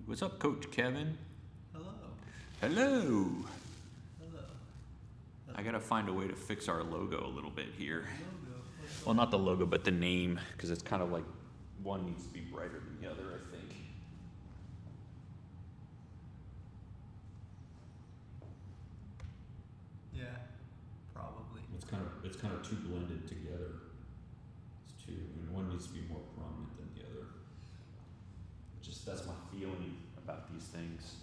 What's up, Coach Kevin? Hello. Hello. Hello. I gotta find a way to fix our logo a little bit here. Logo. Well, not the logo, but the name, because it's kind of like one needs to be brighter than the other, I think. Yeah, probably. It's kind of too blended together. It's too, I mean, one needs to be more prominent than the other. That's my feeling about these things.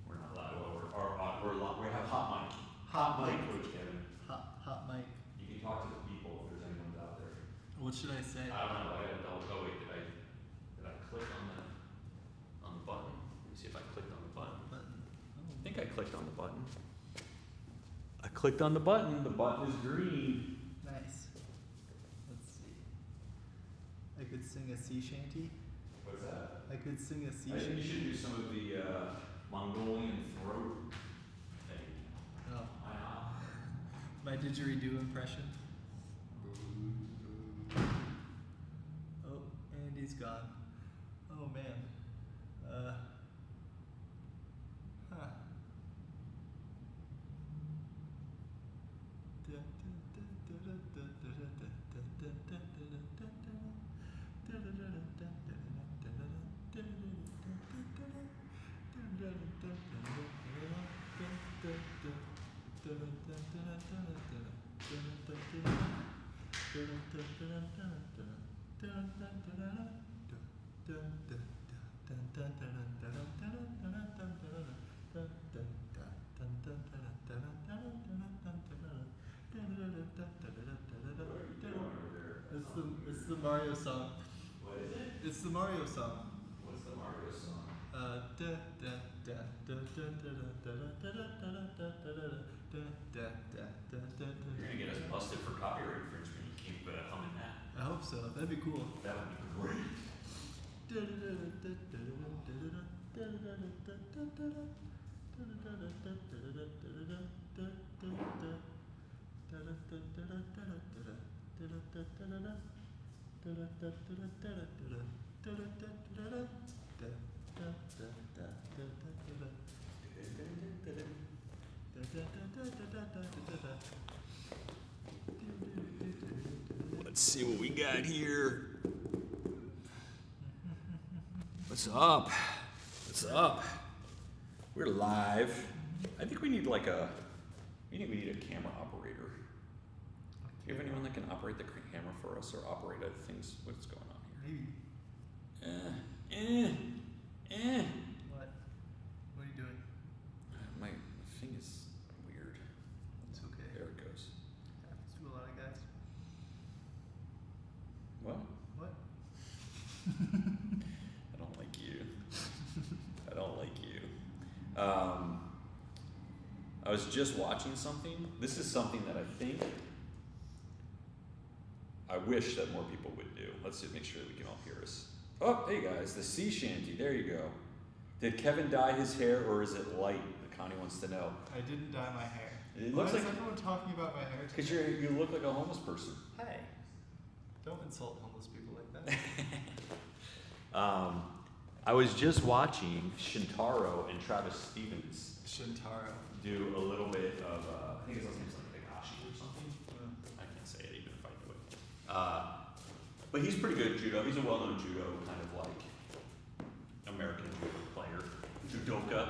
We're not loud. We have hot mic. Hot mic, Coach Kevin. Hot mic. You can talk to the people if there's anyone out there. What should I say? I don't know. Oh wait, did I click on the button? Let me see if I clicked on the button. I think I clicked on the button. I clicked on the button. The button is green. Nice. Let's see. I could sing a sea shanty. What's that? I could sing a sea I think you shanty. should do some of the Mongolian throat thing. Oh. Why not? My didgeridoo impression. Oh, and he's gone. Oh man. Huh. It's the Mario song. What is it? It's the Mario song. What's the Mario song? You're gonna get us busted for copyright infringement. You keep humming that. I hope so. That'd be cool. That would be great. Let's see what we got here. What's up? What's up? We're live. I think we need we need a camera operator. Do you have anyone that can operate the camera for us or operate other things? What's going on here? Maybe. Eh. What? What are you doing? My thing is weird. It's okay. There it goes. Happens to a lot of guys. What? What? I don't like you. I don't like you. I was just watching something. This is something that I wish that more people would do. Let's just make sure that we can all hear us. Oh, hey guys, the sea shanty. There you go. Did Kevin dye his hair or is it light? Connie wants to know. I didn't dye my hair. It Why looks is like everyone talking about my hair? because you look like a homeless person. Hey. Don't insult homeless people like that. I was just watching Shintaro and Travis Stevens Shintaro. do a little bit of, I think his last name's like Higashi or something. I can't say it even if I do it. But he's pretty good at judo. He's a well-known judo, kind of like American judo player, judoka.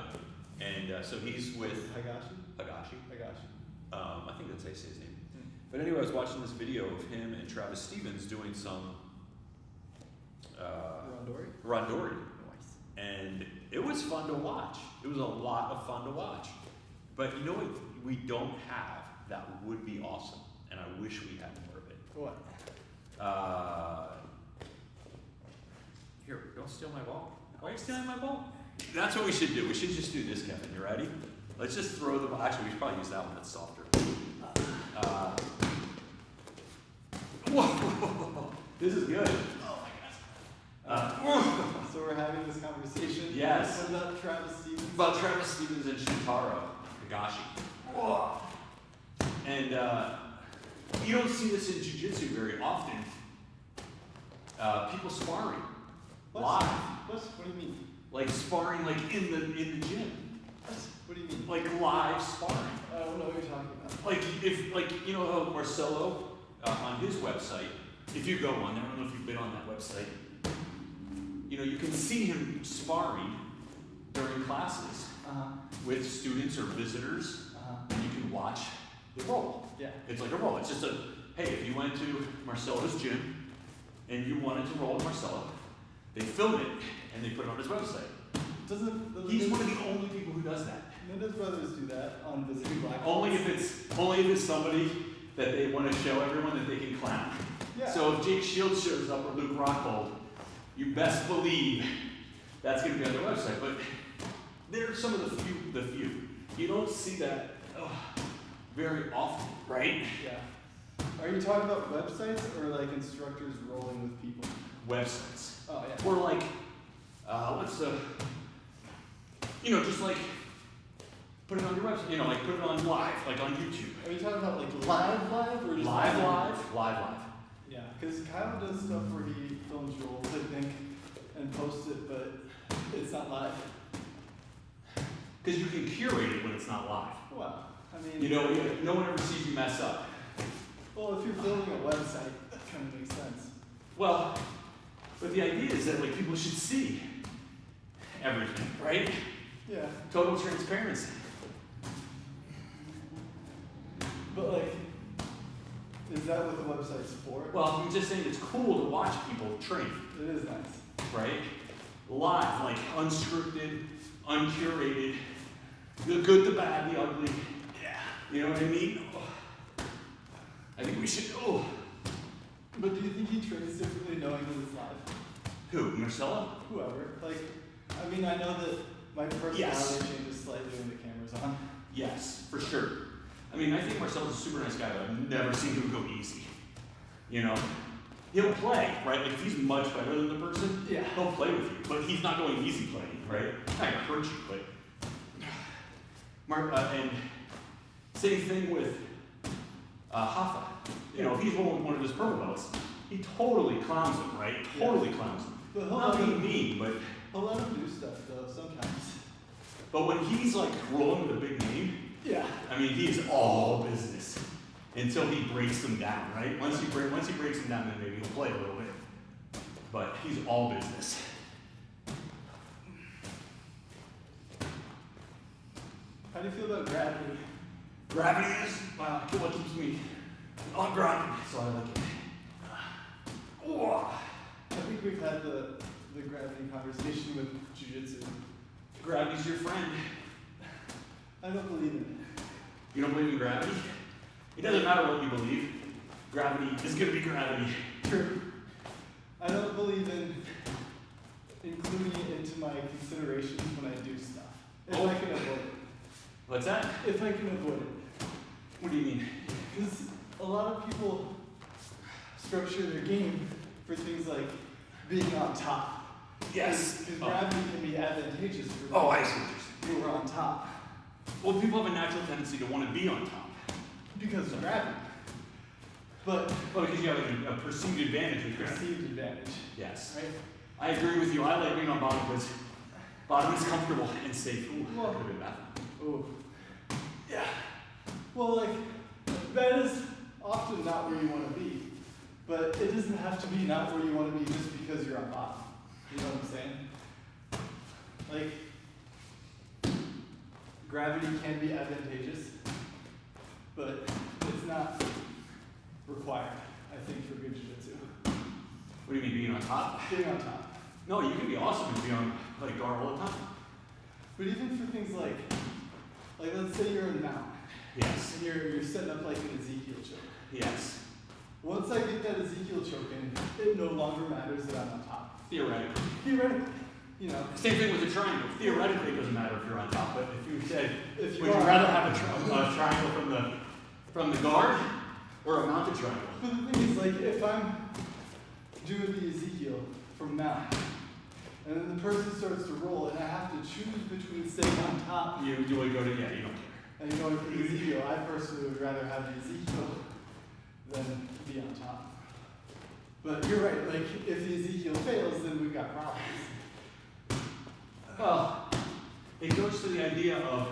And so he's with Higashi? Higashi. Higashi. I think that's how you say his name. But anyway, I was watching this video of him and Travis Stevens doing some randori. Nice. And it was fun to watch. It was a lot of fun to watch. But you know what we don't have that would be awesome, and I wish we had more of it. What? Here, don't steal my ball. Why are you stealing my ball? That's what we should do. We should just do this, Kevin. You ready? Let's just throw the ball. Actually, we should probably use that one. That's softer. Whoa! This is good. So we're having this conversation. Yes. What about Travis Stevens? About Travis Stevens and Shintaro Higashi. Whoa. And you don't see this in jiu-jitsu very often. People sparring. What? Live. What do you mean? Like sparring like in the gym. What do you mean? Like live sparring. I don't know what you're talking about. Like if like you know how Marcelo on his website, if you go on there, I don't know if you've been on that website, you know, you can see him sparring during classes with students or visitors, and you can watch the roll. Yeah. It's like a roll. It's just a, hey, if you went to Marcelo's gym and you wanted to roll with Marcelo, they film it and they put it on his website. He's one of the only people who does that. Mendes brothers do that on Visiting Black. Only if it's somebody that they want to show everyone that they can clown. Yeah. So if Jake Shields shows up or Luke Rockhold, you best believe that's going to be on their website. But they're some of the few. You don't see that very often, right? Yeah. Are you talking about websites or like instructors rolling with people? Websites. Oh yeah. Or like, just like put it on your website. You know, like put it on live, like on YouTube. Are you talking about like live or just Live. Yeah, because Kyle does stuff where he films rolls, I think, and posts it, but it's not live. Because you can curate it when it's not live. Well, I mean, You know, no one ever sees you mess up. well, if you're building a website, that kind of makes sense. Well, but the idea is that like people should see everything, right? Yeah, Total transparency. but like, is that what the website's for? Well, I'm just saying it's cool to watch people train, It is nice. right? Live, like unscripted, uncurated, the good, the bad, the ugly. Yeah. You know what I mean? I think we should. But do you think he trains differently knowing that it's live? Who? Marcelo? Whoever. Like, I mean, I know that my personality Yes. changes slightly when the camera's on. Yes, for sure. I mean, I think Marcelo's a super nice guy, but I've never seen him go easy. You know, he'll play, right? Like if he's much better than the person, Yeah. he'll play with you. But he's not going easy playing, right? He's not gonna hurt you, but and same thing with Hoffa. You know, if he's rolling with one of his purple belts, he totally clowns him, right? Totally clowns him. But he'll Not let being him, mean, but he'll let him do stuff though, sometimes. when he's like rolling with a big name, Yeah. I mean, he's all business until he breaks them down, right? Once he breaks them down, then maybe he'll play a little bit. But he's all business. How do you feel about gravity? Gravity is what keeps me on grounded, so I like it. Oh, I think we've had the gravity conversation with jiu-jitsu. gravity's your friend. I don't believe in it. You don't believe in gravity? It doesn't matter what you believe. Gravity is going to be gravity. True. I don't believe in including it into my considerations when I do stuff. If I can avoid it. What's that? If I can avoid it. What do you mean? Because a lot of people structure their game for things like being on top. Yes. Because gravity can be advantageous for Oh, I see what you're saying. who are on top. Well, people have a natural tendency to want to be on top. Because of gravity. But Well, because you have a perceived advantage with gravity. perceived advantage. Yes. Right? I agree with you. I like being on bottom because bottom is comfortable and safe. Ooh, that could have been bad. Oh. Yeah. Well, like, that is often not where you want to be. But it doesn't have to be not where you want to be just because you're on bottom. You know what I'm saying? Like, gravity can be advantageous, but it's not required, I think, for good jiu-jitsu. What do you mean, being on top? Being on top. No, you can be awesome and be on like guard all the time. But even for things like let's say you're in mount, Yes. and you're setting up like an Ezekiel choke. Yes. Once I get that Ezekiel choke in, it no longer matters that I'm on top. Theoretically. Theoretically, you know. Same thing with the triangle. Theoretically, it doesn't matter if you're on top, but if you said, If you would you are- rather have a triangle from the guard or a mounted triangle? But the thing is, like, if I'm doing the Ezekiel from mount, and then the person starts to roll, and I have to choose between staying on top You would go to, yeah, you don't care. and going for the Ezekiel, I personally would rather have the Ezekiel than be on top. But you're right, like, if the Ezekiel fails, then we've got problems. Well, it goes to the idea of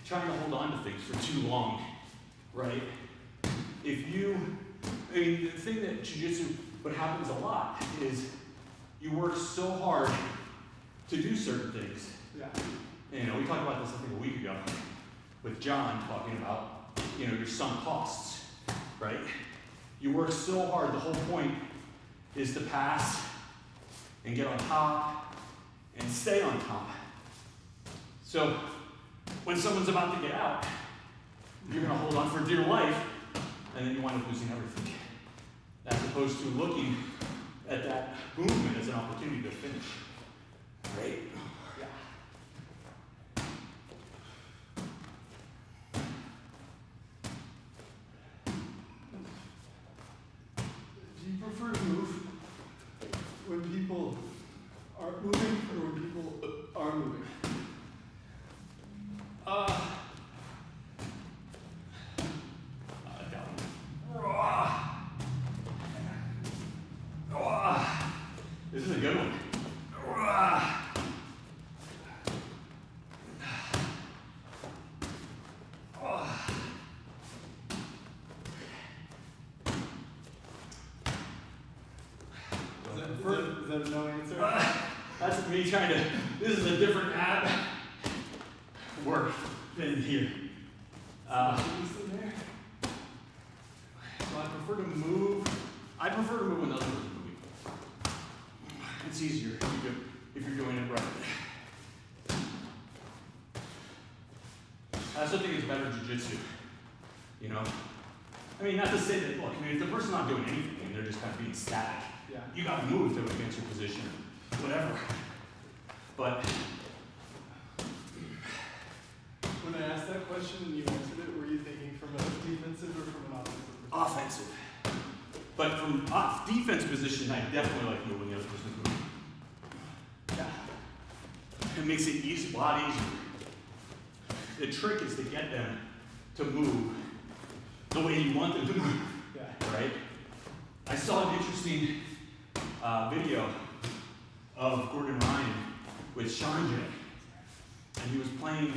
trying to hold on to things for too long, right? The thing that jiu-jitsu, what happens a lot is you work so hard to do certain things. Yeah. We talked about this, I think, a week ago with John talking about, your sunk costs, right? You work so hard, the whole point is to pass and get on top and stay on top. So when someone's about to get out, you're going to hold on for dear life, and then you wind up losing everything. As opposed to looking at that movement as an opportunity to finish. Right? Yeah. Do you prefer to move when people aren't moving or when people are moving? This is a good one. Is that a no answer? That's me trying to, this is a different ab work than here. So I prefer to move when others are moving. It's easier if you're doing it right. I also think it's better jiu-jitsu, not to say that, look, if the person's not doing anything and they're just kind of being static, Yeah. you gotta move to advance your position, whatever. But When I asked that question and you answered it, were you thinking from a defensive or from an offensive perspective? offensive. But from defense position, I definitely like moving the other person's moving. Yeah. It makes it easy, a lot easier. The trick is to get them to move the way you want them to move, Yeah. right? I saw an interesting video of Gordon Ryan with Sean Jay, and he was playing,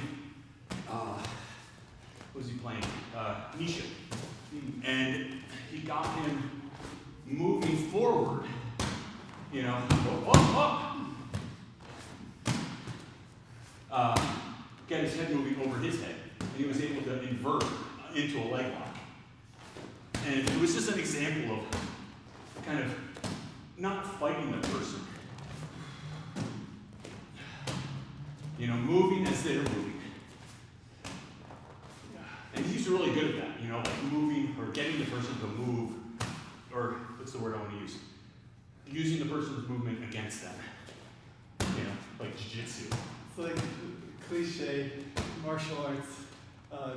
what was he playing? Nisha. And he got him moving forward, get his head moving over his head. And he was able to invert into a leg lock. And it was just an example of kind of not fighting the person. Moving as they're moving. And he's really good at that, like moving or getting the person to move, or what's the word I want to use? Using the person's movement against them. Like jiu-jitsu. It's like cliche martial arts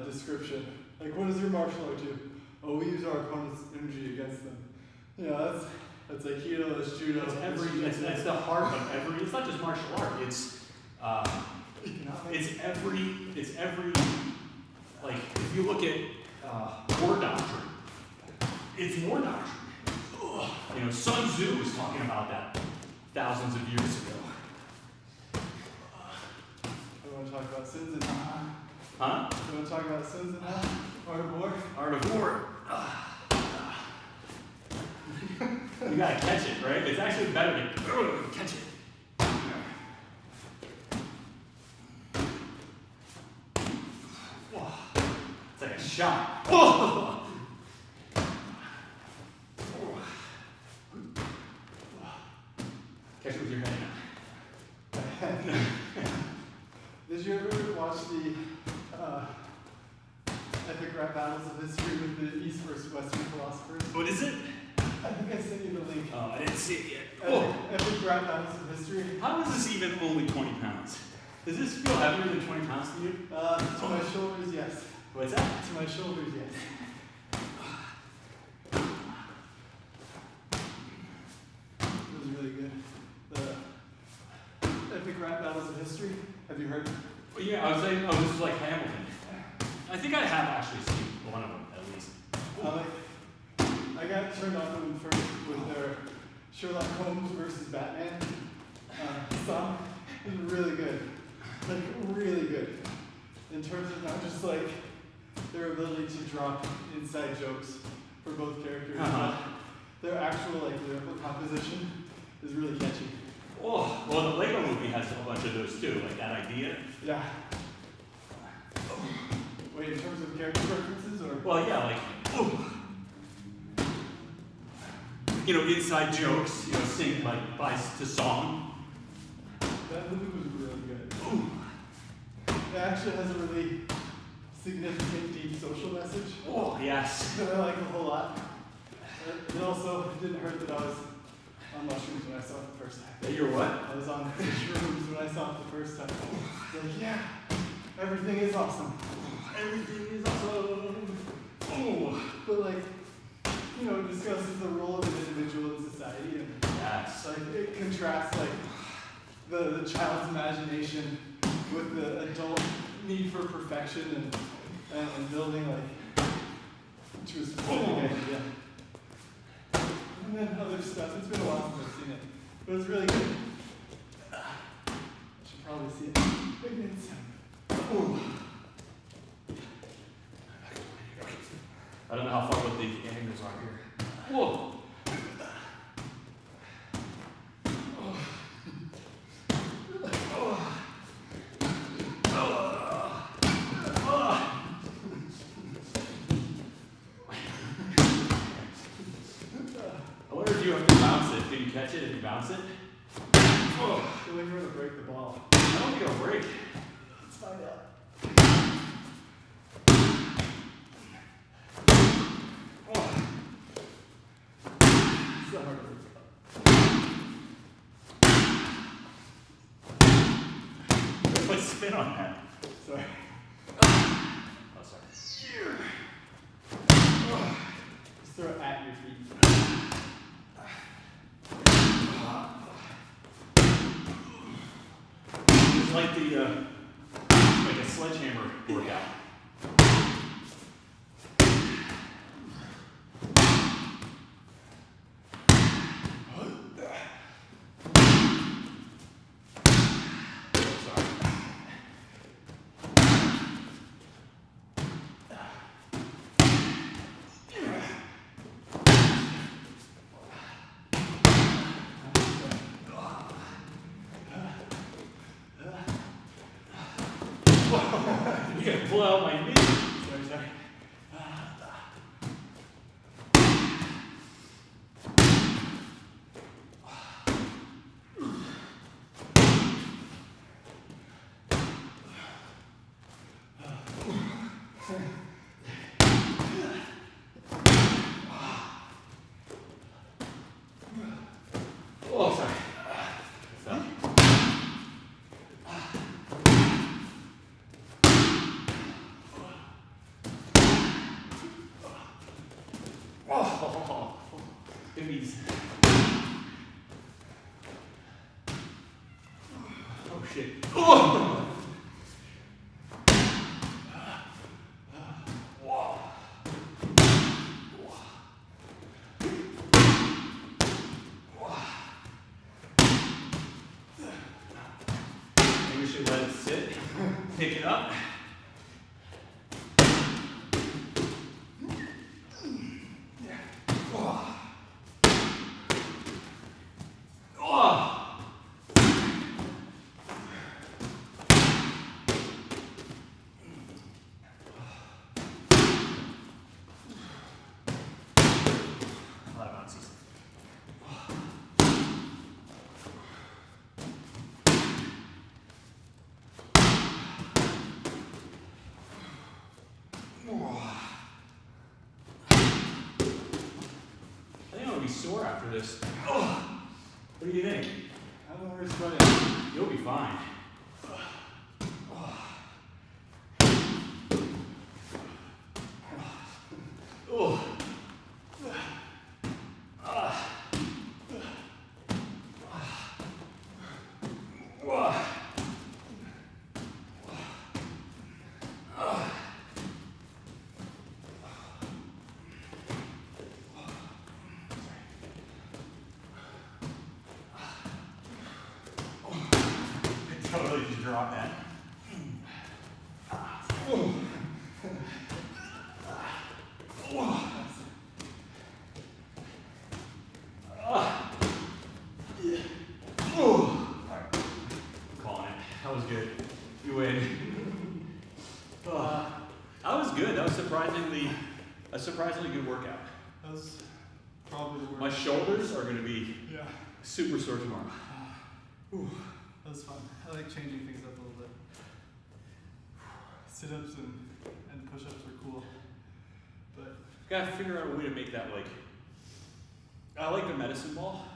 description. Like, what does your martial art do? Oh, we use our opponent's energy against them. That's Aikido, that's Judo. That's the heart of every, it's not just martial art, it's every, like, if you look at war doctrine, it's war doctrine. Sun Tzu was talking about that thousands of years ago. I want to talk about sins and Huh? You want to talk about sins and art of war? Art of war. You gotta catch it, right? It's actually better to catch it. It's like a shot. Catch it with your head now. Did you ever watch the epic rap battles of history with the East versus Western philosophers? What is it? I think I sent you the link. Oh, I didn't see it yet. Epic rap battles of history. How is this even only 20 pounds? Does this feel heavier than 20 pounds to you? To my shoulders, yes. What's that? To my shoulders, yes. It was really good. The epic rap battles of history. Have you heard? Well, yeah, I was saying, this is like Hamilton. I think I have actually seen one of them, at least. I got turned on to them first with their Sherlock Holmes versus Batman song is really good. Like, really good. In terms of not just like their ability to drop inside jokes for both characters, but their actual like lyrical composition is really catchy. Oh, well, the Lego movie has a bunch of those too, like that idea. Yeah. Wait, in terms of character preferences or? Well, yeah, like, inside jokes, sing like by to song. That movie was really good. It actually has a really significant, deep social message Oh, yes. that I like a whole lot. It also didn't hurt that I was on mushrooms when I saw it the first time. You're what? I was on mushrooms when I saw it the first time. It's like, yeah, everything is awesome. Everything is awesome. Oh, But like, it discusses the role of an individual in society, and yes. like it contrasts like the child's imagination with the adult need for perfection and building like to a specific idea. And then other stuff. It's been a while since I've seen it, but it's really good. I should probably see it. Maybe it's I don't know how far what the angles are here. Whoa. I wonder if you have to bounce it. Can you catch it if you bounce it? I feel like we're gonna break the ball. I don't think it'll break. Let's find out. It's not hard to break the ball. Put spin on that. Sorry. Oh, sorry. Just throw it at your feet. It's like like a sledgehammer workout. You gotta pull out my knee. Sorry. Oh, sorry. Oh, babies. Oh shit. Oh. Maybe we should let it sit. Pick it up. A lot of bounces. I think I'm gonna be sore after this. Oh, what do you think? I don't know where it's running. You'll be fine. Oh. ability to drop that. Alright, I'm calling it. That was good. You win. That was good. That was a surprisingly good workout. That was probably the worst. My shoulders are going to be Yeah. super sore tomorrow. That was fun. I like changing things up a little bit. Sit-ups and push-ups are cool. But Gotta figure out a way to make that like. I like the medicine ball.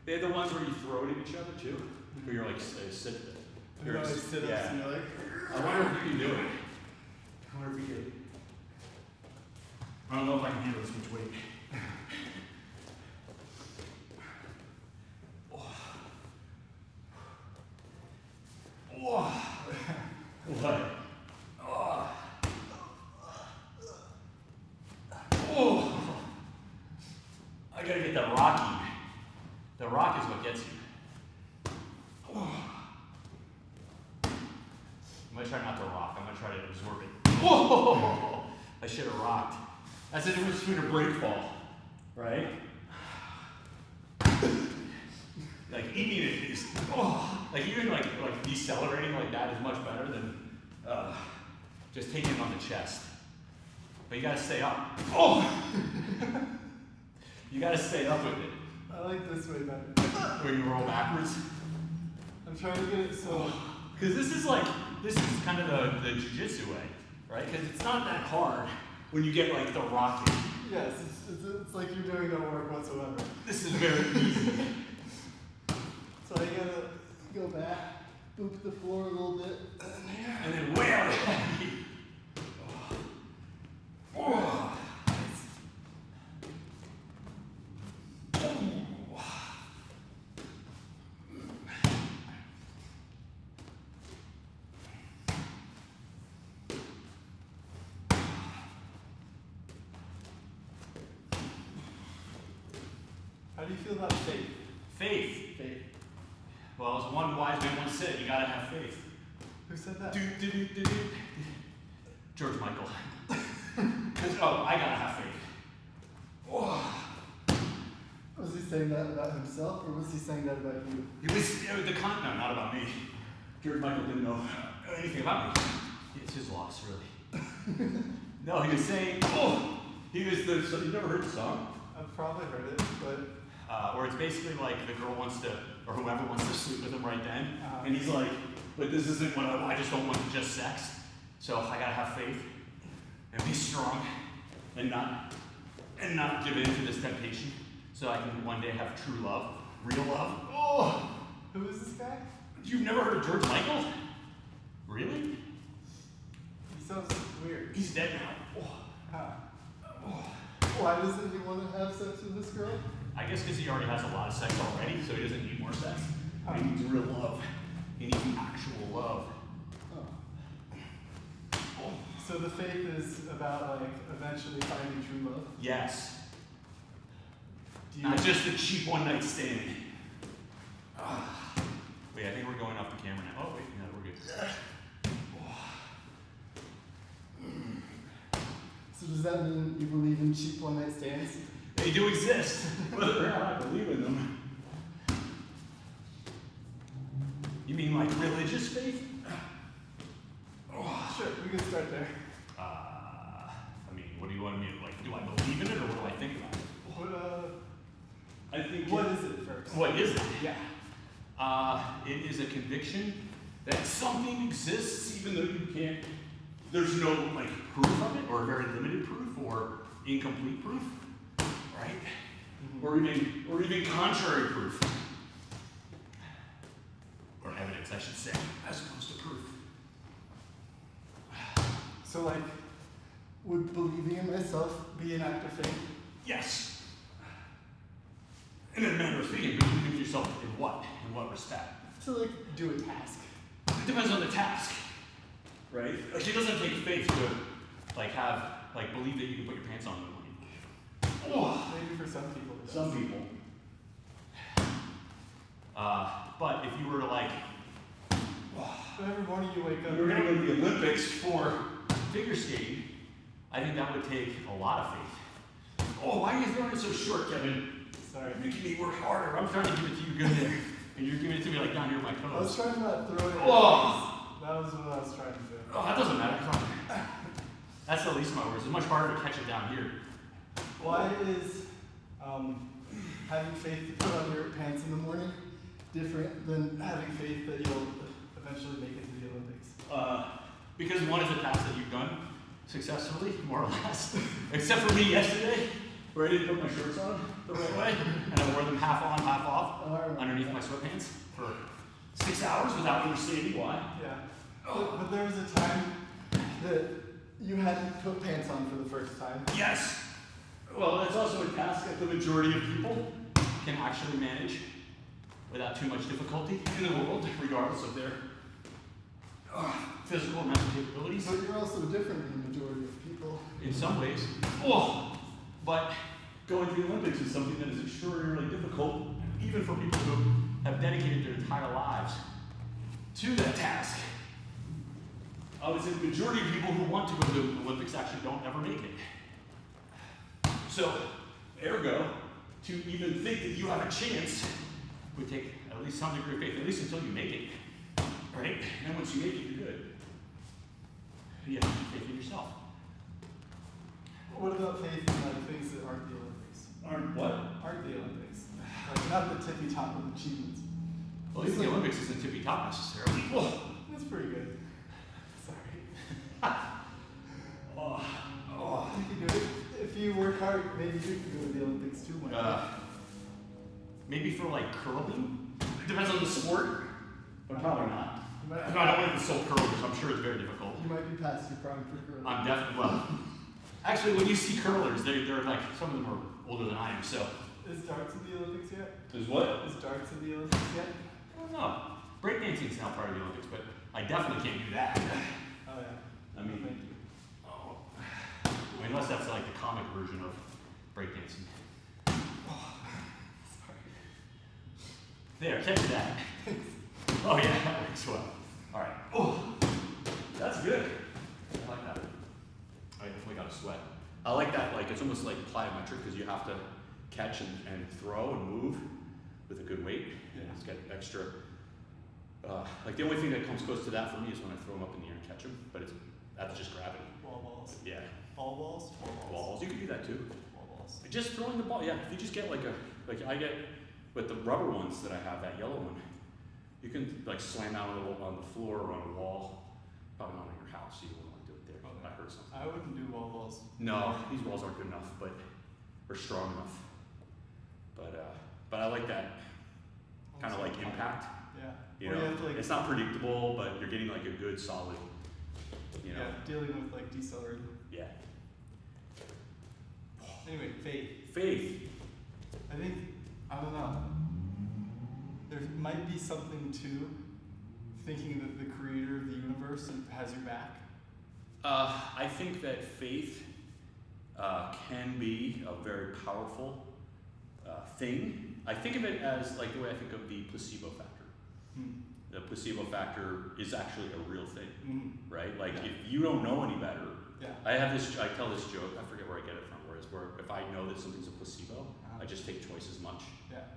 They had the ones where you throw it at each other too. Where you're like sit. you're always sit-ups yeah. and you're like, I wonder if you can do it. I wonder if you can. I don't know if I can handle this much weight. What? I gotta get the Rocky. The rock is what gets you. I'm gonna try not to rock. I'm gonna try to absorb it. Whoa! I should have rocked. That's the difference between a break fall, right? Like eating it is, like even like decelerating like that is much better than just taking it on the chest. But you gotta stay up. You gotta stay up with it. I like this way better. Where you roll backwards. I'm trying to get it so. Because this is kind of the jiu-jitsu way, right? Because it's not that hard when you get like the rocking. Yes, it's like you're doing no work whatsoever. This is very easy. So you gotta go back, boop the floor a little bit, And then whale it. How do you feel about faith? Faith. Well, as one wise man once said, you gotta have faith. Who said that? George Michael. I gotta have faith. Was he saying that about himself, or was he saying that about you? He was no, not about me. George Michael didn't know anything about me. It's his loss, really. No, he was saying, so you never heard the song? I've probably heard it, but where it's basically like the girl wants to, or whoever wants to sleep with him right then, Uh-huh. and he's like, but this isn't what I just don't want just sex, so I gotta have faith, and be strong, and not give in to this temptation, so I can one day have true love, real love. Who is this guy? You've never heard of George Michael? Really? He sounds weird. He's dead now. How? Why doesn't he want to have sex with this girl? I guess because he already has a lot of sex already, so he doesn't need more sex. He needs real love. He needs actual love. So the faith is about like eventually finding true love? Yes. Do you Not just a cheap one night stand. Wait, I think we're going off the camera now. Oh, wait, no, we're good. So does that mean you believe in cheap one night stands? They do exist, whether or not I believe in them. You mean like religious faith? Sure, we can start there. I mean, what do you want me to, like, do I believe in it or what do I think about it? I think What is it first? What is it? Yeah. It is a conviction that something exists even though you can't, there's no like proof of it or very limited proof or incomplete proof, right? Mm-hmm. Or even contrary proof. Or evidence, I should say, as opposed to proof. So like, would believing in myself be an act of faith? Yes. In a manner of speaking, believe in yourself in what? In what respect? To like do a task. It depends on the task, right? Like it doesn't take faith to believe that you can put your pants on in the morning. Maybe for some people. It does. Some people. But if you were to like Every morning you wake up. we were going to go to the Olympics for figure skating, I think that would take a lot of faith. Oh, why are you throwing it so short, Kevin? Sorry. You're making me work harder. I'm trying to give it to you good there. And you're giving it to me like down here at my I was toes. trying to not throw it. Oh! That was what I was trying to do. Oh, that doesn't matter. Come on. That's the least of my worries. It's much harder to catch it down here. Why is having faith to put on your pants in the morning different than having faith that you'll eventually make it to the Olympics? Because one is a task that you've done successfully, more or less. Except for me yesterday, where I didn't put my shorts on the right way, and I wore them half on, half off, underneath my sweatpants for 6 hours without understanding why. Yeah. But there was a time that you hadn't put pants on for the first time. Yes! Well, that's also a task that the majority of people can actually manage without too much difficulty in the world, regardless of their physical and mental capabilities. But you're also different than the majority of people. In some ways. Oh, but going to the Olympics is something that is extraordinarily difficult, even for people who have dedicated their entire lives to that task. I would say the majority of people who want to go to the Olympics actually don't ever make it. So, ergo, to even think that you have a chance would take at least some degree of faith, at least until you make it. Right? And then once you make it, you're good. You have to have faith in yourself. What about faith in like things that aren't the Olympics? Aren't what? Aren't the Olympics? Like not the tippy top of achievements. Well, at least the Olympics isn't tippy top necessarily. Whoa. That's pretty good. Sorry. You can do it. If you work hard, maybe you can go to the Olympics too one day. Maybe for like curling? It depends on the sport, but probably not. You might, No, I don't want to insult curlers. I'm sure it's very difficult. you might be past your prime for curling. I'm definitely, well, actually, when you see curlers, they're like, some of them are older than I am, so. Is darts in the Olympics yet? Is what? Is darts in the Olympics yet? I don't know. Breakdancing is now part of the Olympics, but I definitely can't do that. Oh yeah. I mean, Thank you. oh. I mean, unless that's like the comic version of breakdancing. Sorry. There, catch that. Oh yeah, that works well. All right. Oh, that's good. I like that. I definitely got a sweat. I like that. Like it's almost like plyometric because you have to catch and throw and move with a good weight. Yeah. It's got extra. Like the only thing that comes close to that for me is when I throw them up in the air and catch them, but that's just gravity. Ball balls. Yeah. Ball balls? Ball balls. Balls. You can do that too. Ball balls. Just throwing the ball. Yeah. If you just get like I get with the rubber ones that I have, that yellow one. You can like slam out on the floor or on a wall. Probably not in your house, so you wouldn't want to do it there. Okay. I heard something. I wouldn't do ball balls. No, these walls aren't good enough, but or strong enough. But I like that kind of like impact. Yeah. You Or know, you have to, like, it's not predictable, but you're getting like a good solid. You know. Yeah, dealing with like decelerating. Yeah. Anyway, faith. Faith. I think, I don't know. There might be something to thinking that the creator of the universe has your back. I think that faith can be a very powerful thing. I think of it as like the way I think of the placebo factor. The placebo factor is actually a real thing, right? Like if you don't know any better, I tell this joke, I forget where I get it from, where if I know that something's a placebo, I just take twice as much,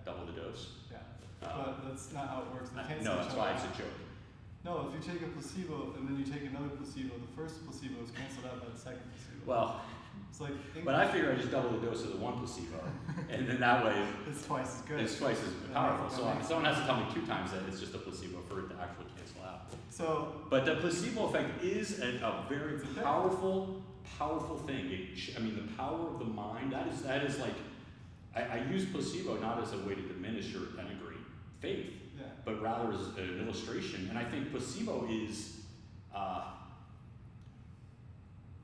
double the dose. But that's not how it works. They cancel No, each that's other why out. it's a joke. No, if you take a placebo and then you take another placebo, the first placebo is canceled out by the second placebo. Well, it's like, but I figure I just double the dose of the one placebo, and then that way it's twice as good. it's twice as powerful. So someone has to tell me 2 times that it's just a placebo for it to actually cancel out. So, But the placebo effect is a very It's a thing. powerful thing. I mean, the power of the mind. That is like, I use placebo not as a way to diminish or denigrate faith, but rather as an illustration. And I think placebo is,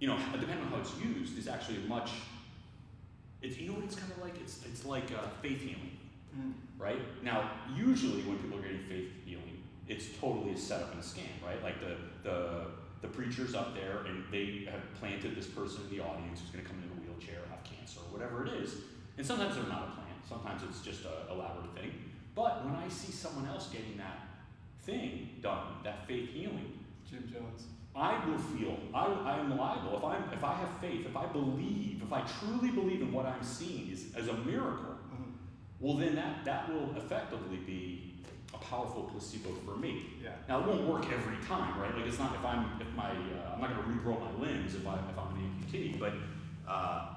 depending on how it's used, is actually much. It's what it's kind of like. It's like faith healing, right? Now, usually when people are getting faith healing, it's totally a setup and a scam, right? Like the preacher's up there and they have planted this person in the audience who's going to come in a wheelchair, have cancer, or whatever it is. And sometimes they're not a plant. Sometimes it's just an elaborate thing. But when I see someone else getting that thing done, that faith healing, Jim Jones. I will feel, I am liable. If I have faith, if I believe, if I truly believe in what I'm seeing as a miracle, well then that will effectively be a powerful placebo for me. Yeah. Now it won't work every time, right? Like it's not I'm not going to regrow my limbs if I'm an amputee, but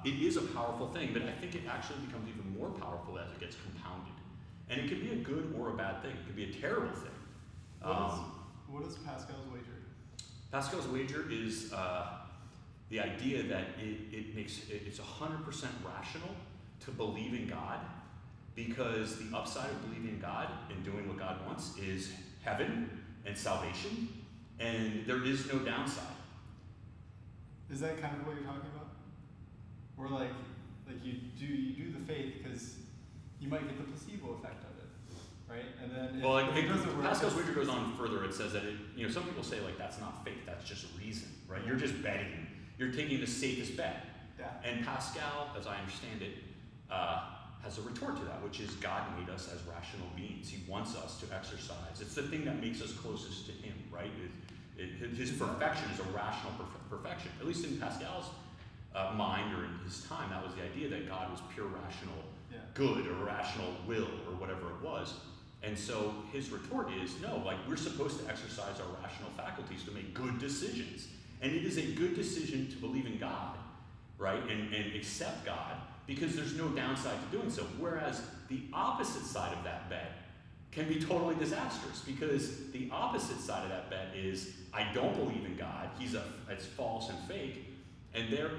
it is a powerful thing. But I think it actually becomes even more powerful as it gets compounded, and it could be a good or a bad thing. It could be a terrible thing. What is Pascal's wager? Pascal's wager is the idea that it's 100% rational to believe in God, because the upside of believing in God and doing what God wants is heaven and salvation, and there is no downside. Is that kind of what you're talking about? Or like you do the faith because you might get the placebo effect of it, right? And then if it doesn't work, Pascal's wager goes on further. It says that some people say like that's not faith, that's just reason, right? You're just betting. You're taking the safest bet. Yeah. And Pascal, as I understand it, has a retort to that, which is God made us as rational beings. He wants us to exercise. It's the thing that makes us closest to Him, right? His perfection is a rational perfection. At least in Pascal's mind or in his time, that was the idea that God was pure rational good or rational will or whatever it was. And so his retort is, no, like we're supposed to exercise our rational faculties to make good decisions. And it is a good decision to believe in God, right? And accept God, because there's no downside to doing so. Whereas the opposite side of that bet can be totally disastrous, because the opposite side of that bet is, I don't believe in God, it's false and fake,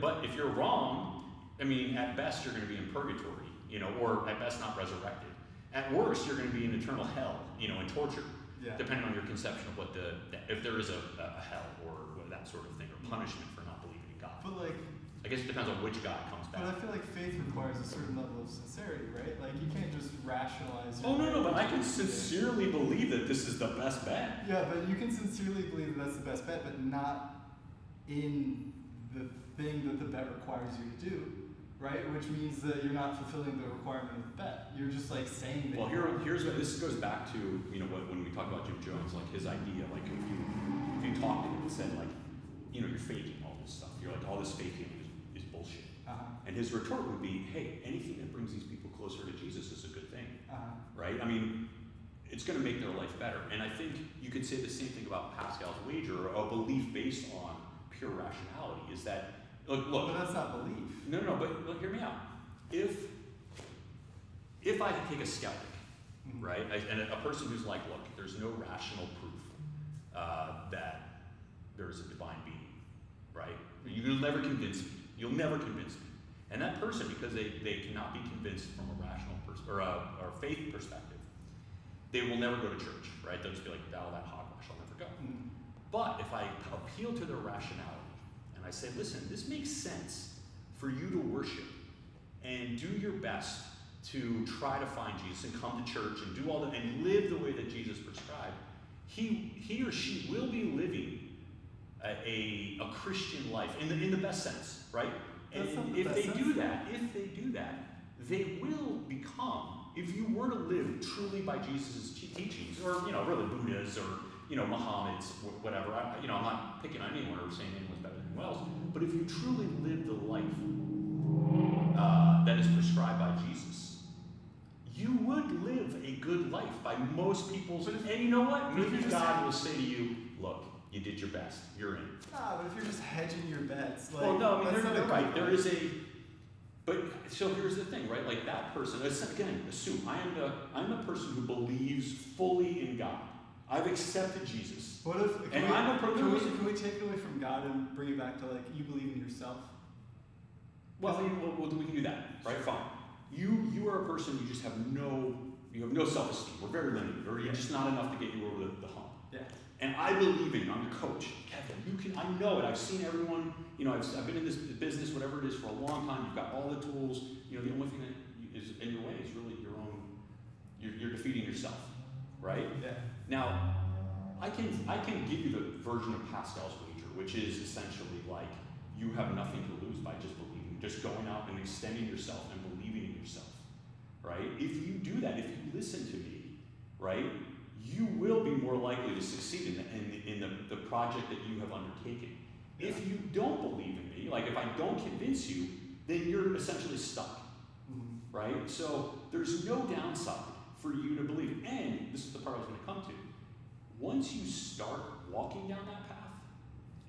but if you're wrong, I mean, at best you're going to be in purgatory, or at best not resurrected. At worst, you're going to be in eternal hell, in torture, depending on your conception of what if there is a hell or that sort of thing, or punishment for not believing in God. But I guess it depends on which God comes back. But I feel like faith requires a certain level of sincerity, right? Like you can't just rationalize. Oh no, but I can sincerely believe that this is the best bet. Yeah, but you can sincerely believe that that's the best bet, but not in the thing that the bet requires you to do, right? Which means that you're not fulfilling the requirement of the bet. You're just like saying that. Well, here's what this goes back to. When we talk about Jim Jones, like his idea, like if you talk to him and said like, you're faking all this stuff. You're like, all this faking is bullshit. And his retort would be, hey, anything that brings these people closer to Jesus is a good thing, right? I mean, it's going to make their life better. And I think you could say the same thing about Pascal's wager, or a belief based on pure rationality, is that, look. But that's not belief. No, but look, hear me out. If I take a skeptic, right, and a person who's like, look, there's no rational proof that there's a divine being, right? You'll never convince me. You'll never convince me. And that person, because they cannot be convinced from a rational or faith perspective, they will never go to church, right? They'll just be like, oh, that hogwash, I'll never go. But if I appeal to their rationality and I say, listen, this makes sense for you to worship and do your best to try to find Jesus and come to church and do and live the way that Jesus prescribed, he or she will be living a Christian life in the best sense, right? And if they do that, they will become, if you were to live truly by Jesus' teachings, or really Buddha's, or Muhammad's, whatever. I'm not picking on anyone or saying anyone's better than anyone else, but if you truly live the life that is prescribed by Jesus, you would live a good life by most people's. And you know what? Maybe God will say to you, look, you did your best. You're in. But if you're just hedging your bets, like, well, no, I mean, they're right. There is but so here's the thing, right? Like that person, again, assume I'm the person who believes fully in God. I've accepted Jesus. What if? Can we take it away from God and bring it back to like you believe in yourself? Well, we can do that, right? Fine. You are a person you just have no self-esteem. We're very limited, or you're just not enough to get you over the hump. Yeah. And I believe in you. I'm your coach, Kevin. I know it. I've seen everyone. I've been in this business, whatever it is, for a long time. You've got all the tools. The only thing that is in your way is really your own. You're defeating yourself, right? Yeah. Now, I can give you the version of Pascal's wager, which is essentially like you have nothing to lose by just believing, just going out and extending yourself and believing in yourself, right? If you do that, if you listen to me, right, you will be more likely to succeed in the project that you have undertaken. If you don't believe in me, like if I don't convince you, then you're essentially stuck, right? So there's no downside for you to believe. And this is the part I was going to come to. Once you start walking down that path,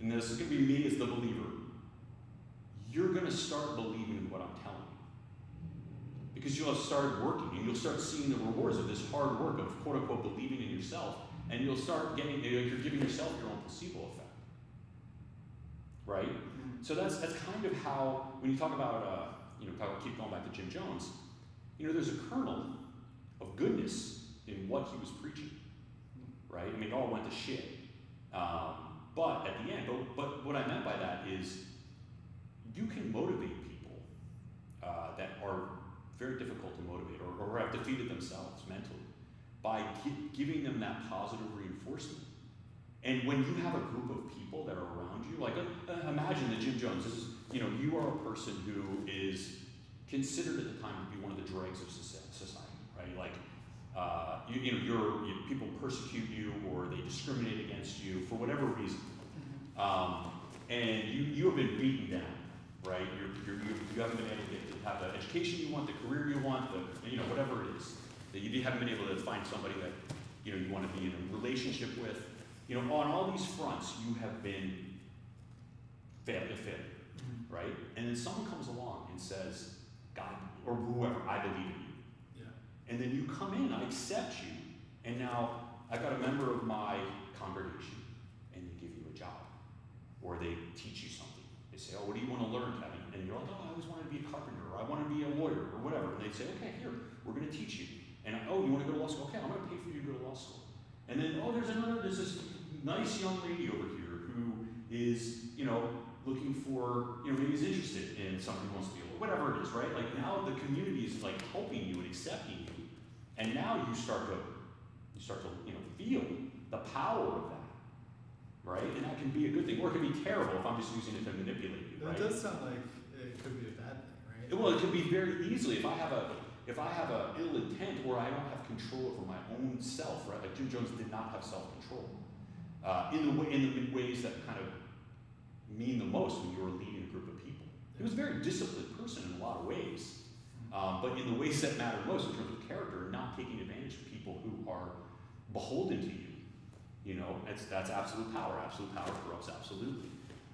and this is going to be me as the believer, you're going to start believing in what I'm telling you. Because you'll have started working, and you'll start seeing the rewards of this hard work of quote unquote believing in yourself, and you'll start getting, you're giving yourself your own placebo effect. Right? So that's kind of how, when you talk about, keep going back to Jim Jones, there's a kernel of goodness in what he was preaching, right? I mean, it all went to shit. But at the end, but what I meant by that is you can motivate people that are very difficult to motivate or have defeated themselves mentally by giving them that positive reinforcement. And when you have a group of people that are around you, like imagine that Jim Jones, this is, you are a person who is considered at the time to be one of the dregs of society, right? Like, people persecute you or they discriminate against you for whatever reason. And you have been beaten down, right? You haven't been able to have the education you want, the career you want, whatever it is. That you haven't been able to find somebody that, you want to be in a relationship with. On all these fronts, you have been failure, right? And then someone comes along and says, God, or whoever, I believe in you. Yeah. And then you come in, I accept you, and now I've got a member of my congregation, and they give you a job, or they teach you something. They say, oh, what do you want to learn, Kevin? And you're like, oh, I always wanted to be a carpenter, or I want to be a lawyer, or whatever. And they say, okay, here, we're going to teach you. And oh, you want to go to law school? Okay, I'm going to pay for you to go to law school. And then, oh, there's this nice young lady over here who is, looking for, maybe is interested in somebody who wants to be a lawyer, whatever it is, right? Like now the community is like helping you and accepting you, and now you start to feel the power of that, right? And that can be a good thing, or it can be terrible if I'm just using it to manipulate you, right? It does sound like it could be a bad thing, right? Well, it could be very easily if I have a ill intent or I don't have control over my own self, right? Like Jim Jones did not have self-control in the ways that kind of mean the most when you were leading a group of people. He was a very disciplined person in a lot of ways, but in the ways that matter most in terms of character, not taking advantage of people who are beholden to you. That's absolute power. Absolute power corrupts absolutely.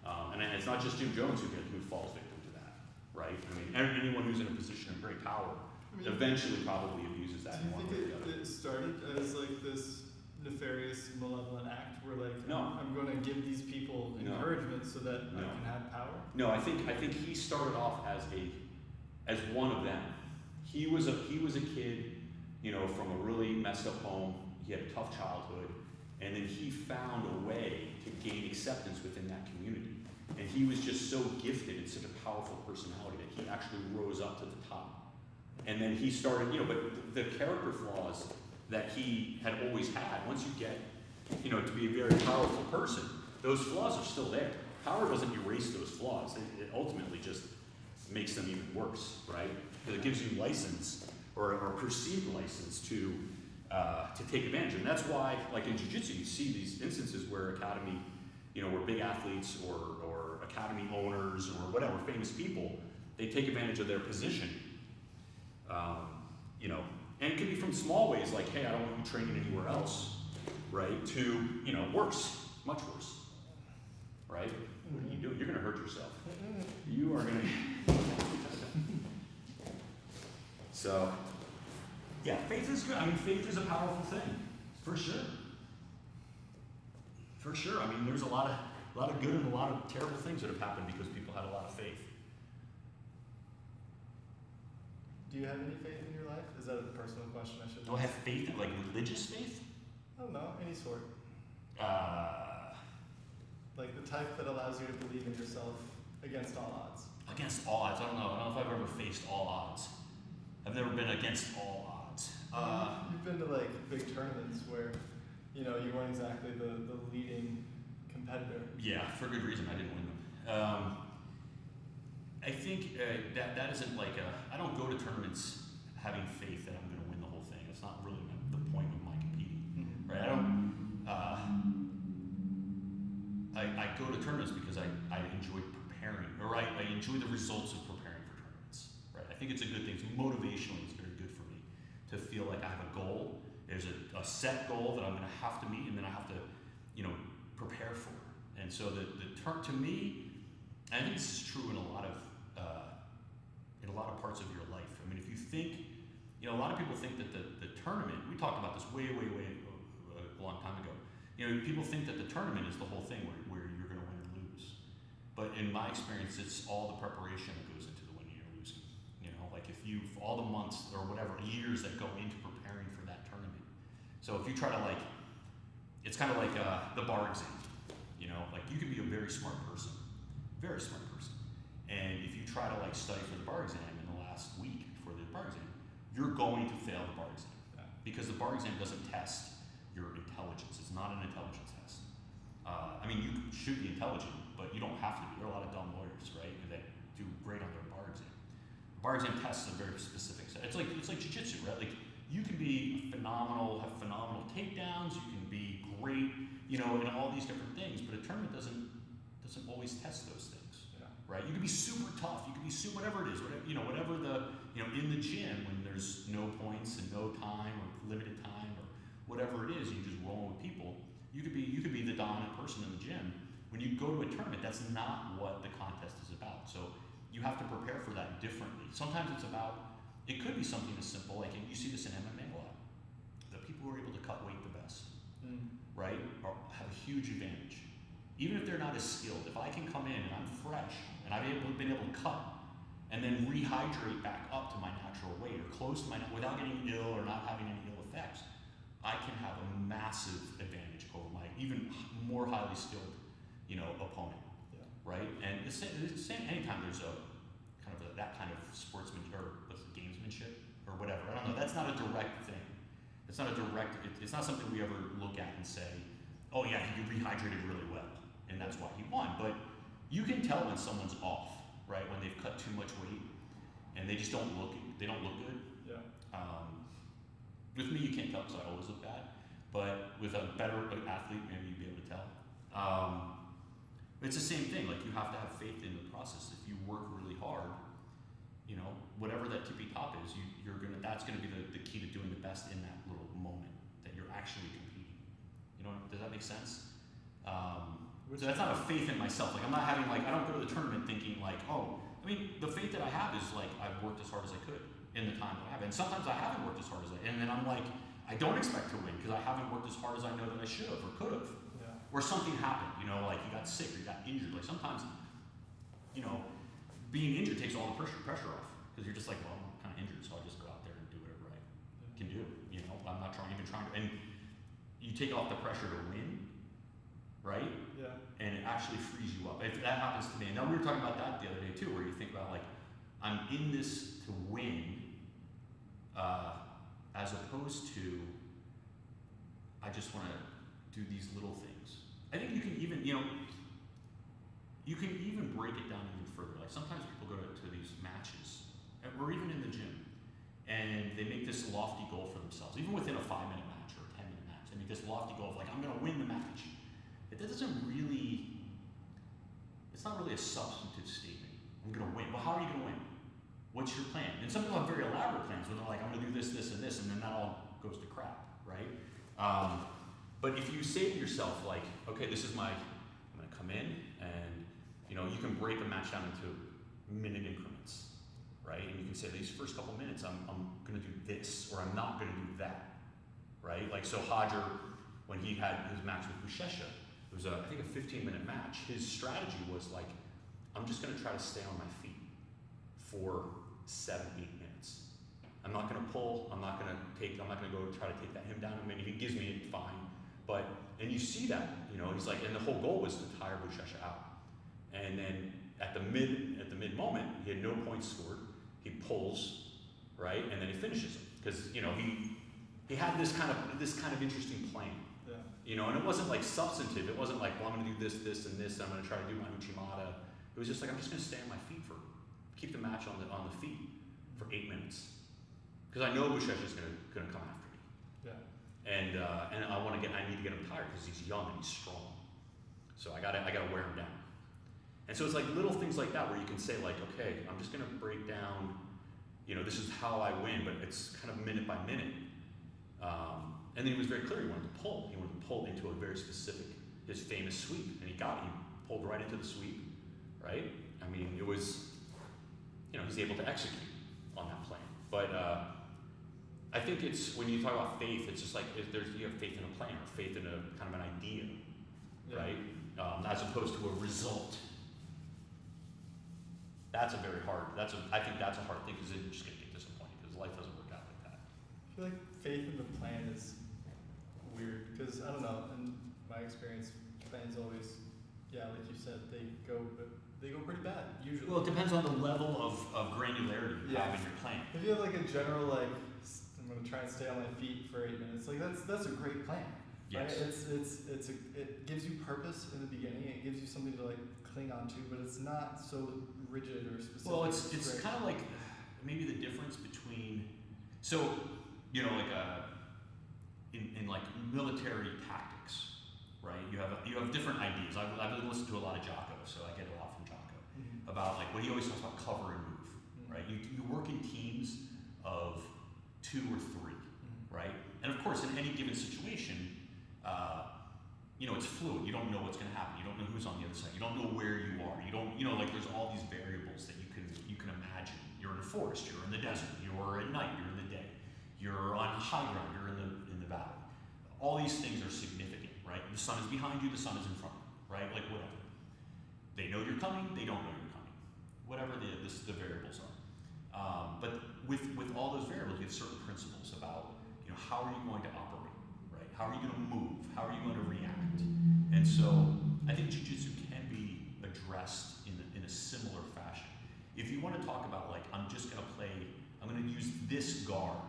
And it's not just Jim Jones who falls victim to that, right? I mean, anyone who's in a position of great power eventually probably abuses that. Do you think it started as like this nefarious, malevolent act where like, no, I'm going to give these people encouragement so that I can have power? No, I think he started off as one of them. He was a kid, from a really messed up home. He had a tough childhood, and then he found a way to gain acceptance within that community. And he was just so gifted and such a powerful personality that he actually rose up to the top. And then he started, but the character flaws that he had always had, once you get, to be a very powerful person, those flaws are still there. Power doesn't erase those flaws. It ultimately just makes them even worse, right? Because it gives you license or perceived license to take advantage of. And that's why, like in jiu-jitsu, you see these instances where academy, where big athletes or academy owners or whatever, famous people, they take advantage of their position. And it could be from small ways like, hey, I don't want you training anywhere else, right? To, worse, much worse, right? What are you doing? You're going to hurt yourself. You are going to. So, yeah, faith is good. I mean, faith is a powerful thing, for sure. For sure. I mean, there's a lot of good and a lot of terrible things that have happened because people had a lot of faith. Do you have any faith in your life? Is that a personal question I should Do I have faith, like religious faith? I don't know, any sort. Like the type that allows you to believe in yourself against all odds. Against all odds? I don't know. I don't know if I've ever faced all odds. I've never been against all odds. You've been to like big tournaments where, you weren't exactly the leading competitor. Yeah, for good reason. I didn't win them. I think that isn't like I don't go to tournaments having faith that I'm going to win the whole thing. It's not really the point of my competing, right? tournaments because I enjoy preparing, or I enjoy the results of preparing for tournaments, right? I think it's a good thing. So motivationally, it's very good for me to feel like I have a goal. There's a set goal that I'm going to have to meet, and then I have to, prepare for. And so to me, I think this is true in a lot of parts of your life. I mean, if you think, a lot of people think that the tournament, we talked about this way a long time ago. People think that the tournament is the whole thing where you're going to win or lose. But in my experience, it's all the preparation that goes into the winning or losing. Like if all the months or whatever, years that go into preparing for that tournament. So if you try to it's kind of like the bar exam. Like you can be a very smart person, and if you try to study for the bar exam in the last week before the bar exam, you're going to fail the bar exam. Because the bar exam doesn't test your intelligence. It's not an intelligence test. You should be intelligent, but you don't have to be. There are a lot of dumb lawyers, right, that do great on their bar exam. The bar exam tests a very specific set. It's like jiu-jitsu, right? Like you can be have phenomenal takedowns, you can be great, in all these different things, but a tournament doesn't always test those things. Right? You can be super tough, you can be whatever it is, whatever the in the gym when there's no points and no time or limited time or whatever it is, you just roll with people. You could be the dominant person in the gym. When you go to a tournament, that's not what the contest is about. So you have to prepare for that differently. Sometimes it could be something as simple, like you see this in MMA a lot. The people who are able to cut weight the best, right, have a huge advantage. Even if they're not as skilled, if I can come in and I'm fresh and I've been able to cut and then rehydrate back up to my natural weight or close to without getting ill or not having any ill effects, I can have a massive advantage over my even more highly skilled, opponent, right? And it's the same anytime there's that kind of sportsmanship or gamesmanship or whatever. I don't know. That's not a direct thing. It's not something we ever look at and say, oh yeah, he rehydrated really well, and that's why he won. But you can tell when someone's off, right? When they've cut too much weight and they just don't look good. Yeah. With me, you can't tell because I always look bad. But with a better athlete, maybe you'd be able to tell. It's the same thing. Like you have to have faith in the process. If you work really hard, whatever that tippy top is, that's gonna be the key to doing the best in that little moment that you're actually competing. Does that make sense? So that's not a faith in myself. Like I'm not having I don't go to the tournament thinking the faith that I have is I've worked as hard as I could in the time that I have, and sometimes I haven't worked as hard as and then I'm I don't expect to win because I haven't worked as hard as I know that I should have or could have. Yeah. Or something happened, like you got sick or you got injured. Like sometimes, being injured takes all the pressure off because you're just well, I'm kind of injured, so I'll just go out there and do whatever I can do. I'm not trying to, and you take off the pressure to win, right? Yeah. And it actually frees you up. If that happens to me, and now we were talking about that the other day too, where you think about I'm in this to win, as opposed to I just want to do these little things. I think you can even, break it down even further. Like sometimes people go to these matches, or even in the gym, and they make this lofty goal for themselves, even within a 5-minute match or a 10-minute match. They make this lofty goal of I'm going to win the match. It's not really a substantive statement. I'm going to win. Well, how are you going to win? What's your plan? And some people have very elaborate plans where they're I'm going to do this, this, and this, and then that all goes to crap, right? But if you say to yourself, okay, I'm going to come in, and you can break a match down into minute increments, right? And you can say these first couple minutes, I'm going to do this, or I'm not going to do that, right? So Hajar, when he had his match with Bushesha, it was I think a 15-minute match. His strategy was I'm just going to try to stay on my feet for 7-8 minutes. I'm not going to pull. I'm not going to go try to take him down. I mean, if he gives me it, fine. And you see that, he's and the whole goal was to tire Bushesha out. And then at the mid moment, he had no points scored. He pulls, right, and then he finishes him because he had this kind of interesting plan. Yeah. And it wasn't substantive. It wasn't I'm going to do this, this, and this. And I'm going to try to do my Uchimata. It was just I'm just going to stay on my feet keep the match on the feet for 8 minutes because I know Bushesha is going to come after me. Yeah. And I need to get him tired because he's young and he's strong. So I gotta wear him down. And so it's like little things like that where you can say like, okay, I'm just gonna break down, this is how I win, but it's kind of minute by minute. And then he was very clear, he wanted to pull. He wanted to pull into a very specific, his famous sweep. And he pulled right into the sweep, right? I mean, it was, he's able to execute on that plan. But I think it's, when you talk about faith, it's just like, you have faith in a plan, or faith in a kind of an idea, right? As opposed to a result. I think that's a hard thing, because then you're just going to get disappointed, because life doesn't work out like that. I feel like faith in the plan is weird, because I don't know, in my experience, plans always, like you said, they go pretty bad, usually. Well, it depends on the level of granularity you have in your plan. If you have like a general, like, I'm going to try and stay on my feet for 8 minutes, like that's a great plan. Yes. Right? It gives you purpose in the beginning, it gives you something to like cling on to, but it's not so rigid or specific. Well, it's kind of like maybe the difference between, like in like military tactics, right? You have different ideas. I've been listening to a lot of Jocko, so I get a lot from Jocko about like what he always talks about, cover and move, right? You work in teams of 2 or 3, right? And of course, in any given situation, it's fluid. You don't know what's going to happen. You don't know who's on the other side. You don't know where you are. You don't, like there's all these variables that you can imagine. You're in a forest. You're in the desert. You're at night. You're in the day. You're on high ground. You're in the valley. All these things are significant, right? The sun is behind you. The sun is in front of you, right? Like whatever. They know you're coming. They don't know you're coming. Whatever the variables are. But with all those variables, you have certain principles about how are you going to operate, right? How are you going to move? How are you going to react? And so I think jiu-jitsu can be addressed in a similar fashion. If you want to talk about like, I'm going to use this guard,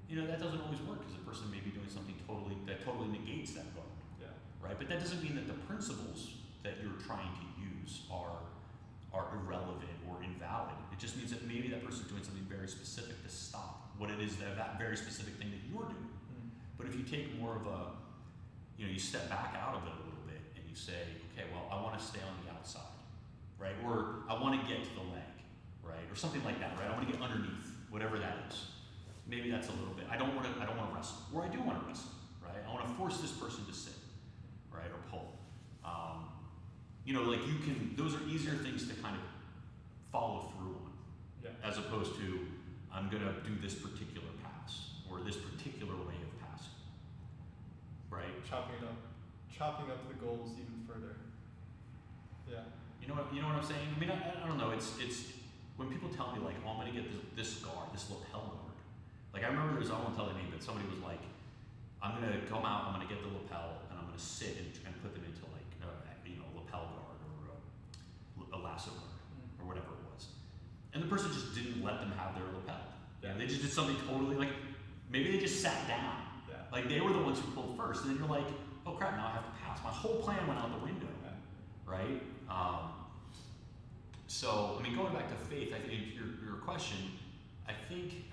that doesn't always work, because the person may be doing something that totally negates that guard, right? But that doesn't mean that the principles that you're trying to use are irrelevant or invalid. It just means that maybe that person's doing something very specific to stop what it is that very specific thing that you're doing. But if you take more of you step back out of it a little bit and you say, okay, well, I want to stay on the outside, right? Or I want to get to the leg, right? Or something like that, right? I want to get underneath, whatever that is. Maybe that's a little bit. I don't want to wrestle, or I do want to wrestle, right? I want to force this person to sit, right, or pull. Those are easier things to kind of follow through on, as opposed to I'm going to do this particular pass or this particular way of passing, right? Chopping up the goals even further. Yeah. You know what I'm saying? I mean, I don't know. It's when people tell me like, oh, I'm going to get this guard, this lapel guard. Like I remember I won't tell the name, but somebody was like, I'm going to come out, I'm going to get the lapel, and I'm going to sit and put them into like lapel guard or a lasso guard or whatever it was. And the person just didn't let them have their lapel. They just did something totally like, maybe they just sat down. Like they were the ones who pulled first, and then you're like, oh crap, now I have to pass. My whole plan went out the window, right? So I mean, going back to faith, I think your question, I think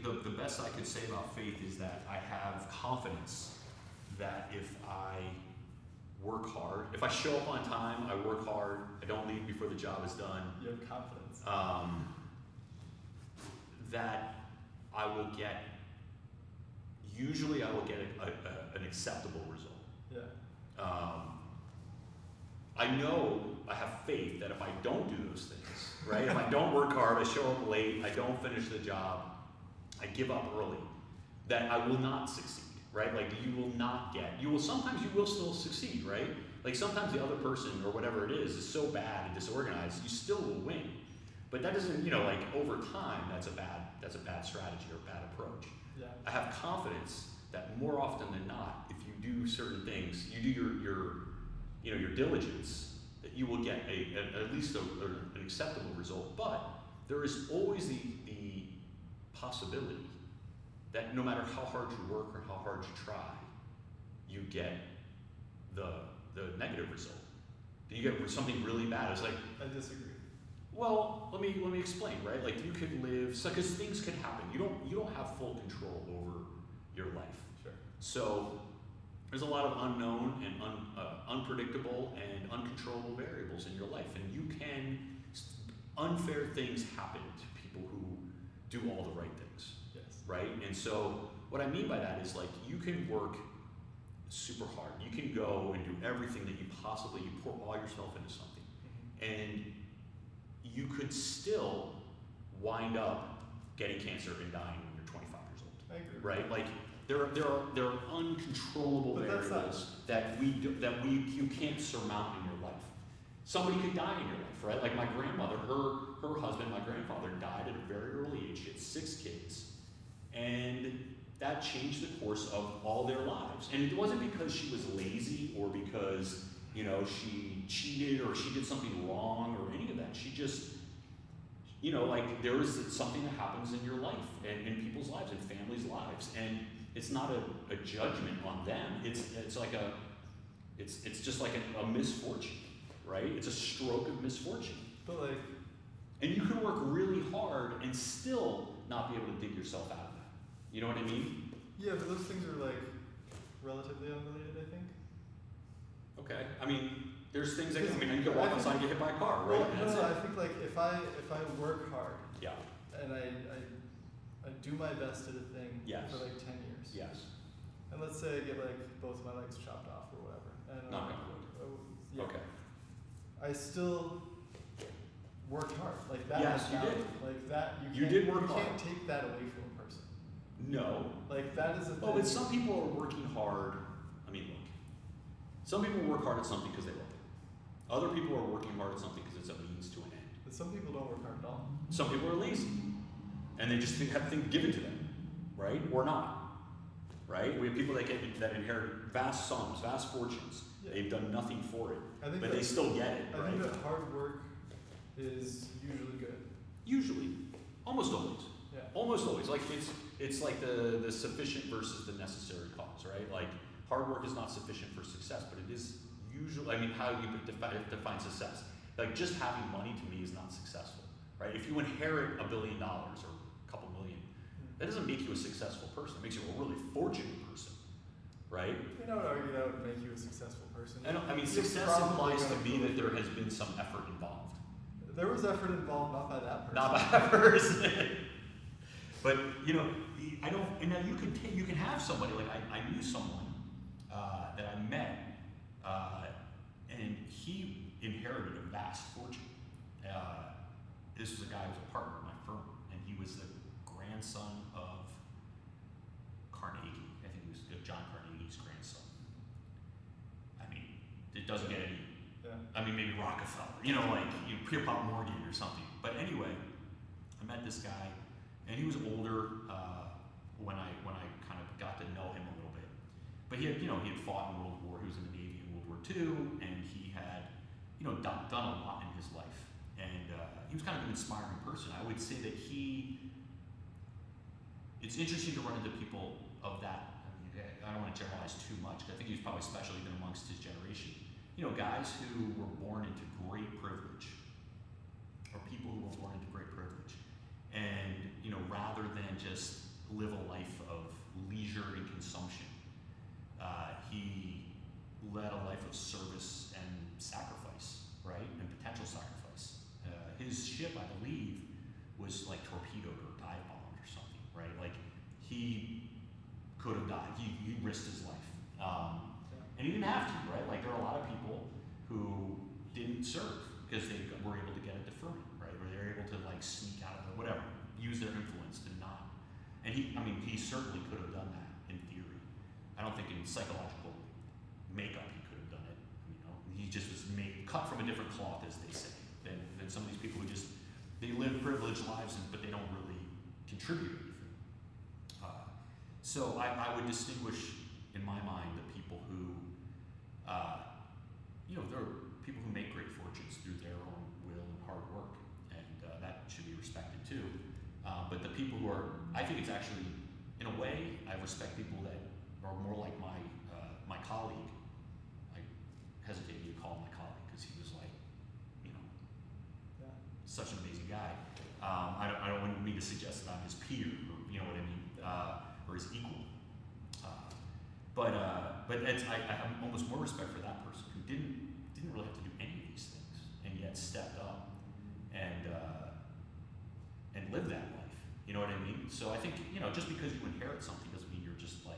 the best I could say about faith is that I have confidence that if I work hard, if I show up on time, I work hard, I don't leave before the job is done. You have confidence. That I will get an acceptable result. I know I have faith that if I don't do those things, right? If I don't work hard, I show up late, I don't finish the job, I give up early, that I will not succeed, right? Like sometimes you will still succeed, right? Like sometimes the other person or whatever it is so bad and disorganized, you still will win. But that doesn't, like over time, that's a bad strategy or a bad approach. I have confidence that more often than not, if you do certain things, you do your diligence, that you will get at least an acceptable result. But there is always the possibility that no matter how hard you work or how hard you try, you get the negative result. You get something really bad. It's like, I disagree. Well, let me explain, right? Like you could live, because things could happen. You don't have full control over your life. Sure. So there's a lot of unknown and unpredictable and uncontrollable variables in your life, and unfair things happen to people who do all the right things, Yes. right? And so what I mean by that is like you can work super hard. You can go and do everything that you pour all yourself into something, and you could still wind up getting cancer and dying when you're 25 years old. I agree. Right? Like there are uncontrollable But that's variables that you can't surmount in your life. Somebody could die in your life, right? Like my grandmother, her husband, my grandfather, died at a very early age. She had 6 kids, and that changed the course of all their lives. And it wasn't because she was lazy or because she cheated or she did something wrong or any of that. She just like there is something that happens in your life and in people's lives and families' lives, and it's not a judgment on them. It's just like a misfortune, right? It's a stroke of misfortune. But like, and you can work really hard and still not be able to dig yourself out of that. You know what I mean? yeah, but those things are like relatively unrelated, I think. Okay. I mean, there's things that you can walk outside and get hit by a car, right? Well, That's no, it. I think like if I work hard Yeah. and I do my best at a thing Yes. for like 10 years. Yes. And let's say I get like both my legs chopped off or whatever. And Knock on wood. yeah. Okay. I still worked hard. Like that Yes, is you valid. did. Like that You did work You hard. can't take that away from a person. No. Like that is a thing. Oh, but some people are working hard. I mean, look. Some people work hard at something because they love it. Other people are working hard at something because it's a means to an end. But some people don't work hard at all. Some people are lazy, and they just have things given to them, right? Or not, right? We have people that inherit vast sums, vast fortunes. Yeah. They've done nothing for it, I think but they still get it, I right? think that hard work is usually good. Usually, almost always. Yeah. Almost always. Like it's like the sufficient versus the necessary cause, right? Like hard work is not sufficient for success, but it is usually. I mean, how you define success? Like just having money to me is not successful, right? If you inherit $1 billion or a couple million, that doesn't make you a successful person. It makes you a really fortunate person, right? I would argue that would make you a successful person. I mean, You're success probably implies to gonna me that there prove has been some effort involved. There was effort involved, not by that person. Not by that person. But I don't. And now you can have somebody like I knew someone that I met, and he inherited a vast fortune. This was a guy who was a partner in my firm, and he was the grandson of Carnegie. I think he was John Carnegie's grandson. I mean, it doesn't get any. Yeah. I mean, maybe Rockefeller, like Pierpont Morgan or something. But anyway, I met this guy, and he was older when I kind of got to know him a little bit. But he had fought in World War. He was in the Navy in World War II, and he had done a lot in his life. And he was kind of an inspiring person. I would say that it's interesting to run into people of that. I mean, I don't want to generalize too much. I think he was probably special even amongst his generation. Guys who were born into great privilege, or people who were born into great privilege, and rather than just live a life of leisure and consumption, he led a life of service and sacrifice, right, and potential sacrifice. His ship, I believe, was like torpedoed or dive bombed or something, right? Like he could have died. He risked his life. And he didn't have to, right? Like there are a lot of people who didn't serve because they were able to get a deferment, right? Or they were able to like sneak out of it, whatever, use their influence to not. And he certainly could have done that in theory. I don't think in psychological makeup he could have done it. He just was cut from a different cloth, as they say, than some of these people who they live privileged lives, but they don't really contribute anything. So I would distinguish in my mind the people who, there are people who make great fortunes through their own will and hard work, and that should be respected too. But the people who are, I think it's actually, in a way, I respect people that are more like my colleague. I hesitate to call him my colleague because he was like, such an amazing guy. I don't mean to suggest that I'm his peer, or, you know what I mean, or his equal. But but I have almost more respect for that person who didn't really have to do any of these things and yet stepped up and lived that life. You know what I mean? So I think, you know, just because you inherit something doesn't mean you're just like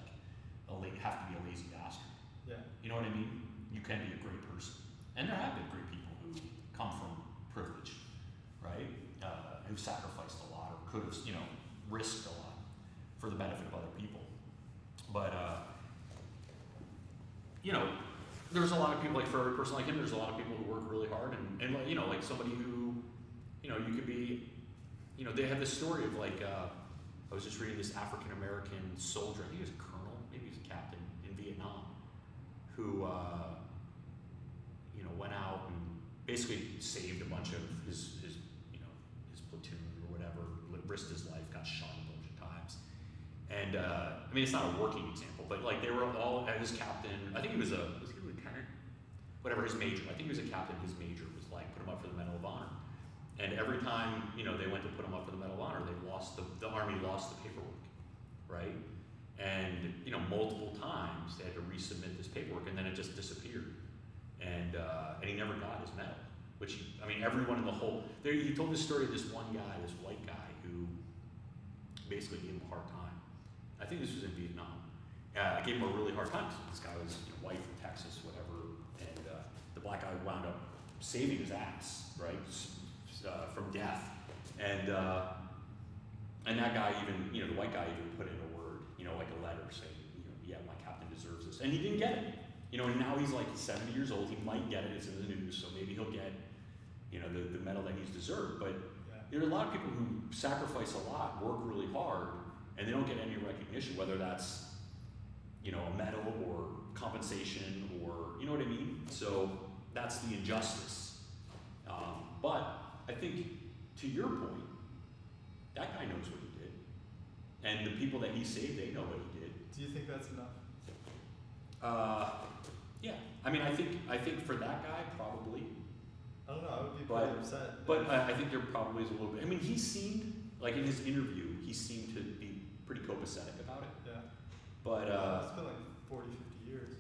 have to be a lazy bastard. Yeah. You know what I mean? You can be a great person. And there have been great people who come from privilege, right? Who've sacrificed a lot or could have, you know, risked a lot for the benefit of other people. But, you know, there's a lot of people, like for a person like him, there's a lot of people who work really hard and you know, like somebody who, you know, you could be, you know, they have this story of like, I was just reading this African-American soldier, I think he was a colonel, maybe he was a captain in Vietnam, who, you know, went out and basically saved a bunch of his you know, his platoon or whatever, risked his life, got shot a bunch of times. And, I mean, it's not a working example, but like they were all, his captain, I think he was he a lieutenant? Whatever, his major, I think he was a captain, his major was like, put him up for the Medal of Honor. And every time, you know, they went to put him up for the Medal of Honor, they lost the Army lost the paperwork, right? And, you know, multiple times they had to resubmit this paperwork and then it just disappeared. And he never got his medal, which, I mean, everyone in the whole, he told this story of this one guy, this white guy who basically gave him a hard time. I think this was in Vietnam. I gave him a really hard time. This guy was, you know, white from Texas, whatever, and the black guy wound up saving his ass, right? From death, and that guy even, you know, the white guy even put in a word, you know, like a letter saying, you know, yeah, my captain deserves this, and he didn't get it, you know, and now he's like 70 years old, he might get it, it's in the news, so maybe he'll get, you know, the medal that he's deserved, but there are a lot of people who sacrifice a lot, work really hard, and they don't get any recognition, whether that's, you know, a medal or compensation or, you know what I mean, so that's the injustice, but I think, to your point, that guy knows what he did. And the people that he saved, they know what he did. Do you think that's enough? Yeah. I mean, I think for that guy, probably. I don't know, I would be pretty upset. But I think there probably is a little bit. I mean, he seemed, like in his interview, he seemed to be pretty copacetic about it. Yeah. But, it's been like 40, 50 years.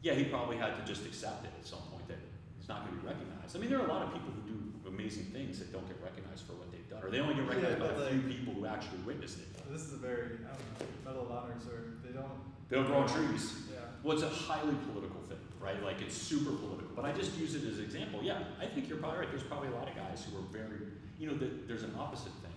Yeah, he probably had to just accept it at some point that it's not going to be recognized. I mean, there are a lot of people who do amazing things that don't get recognized for what they've done, or they only get recognized by a few people who actually witnessed it. This is a very, I don't know, Medal of Honors, or they don't grow on trees. Yeah. Well, it's a highly political thing, right? Like it's super political. But I just use it as an example. Yeah, I think you're probably right. There's probably a lot of guys who are very, you know, there's an opposite thing.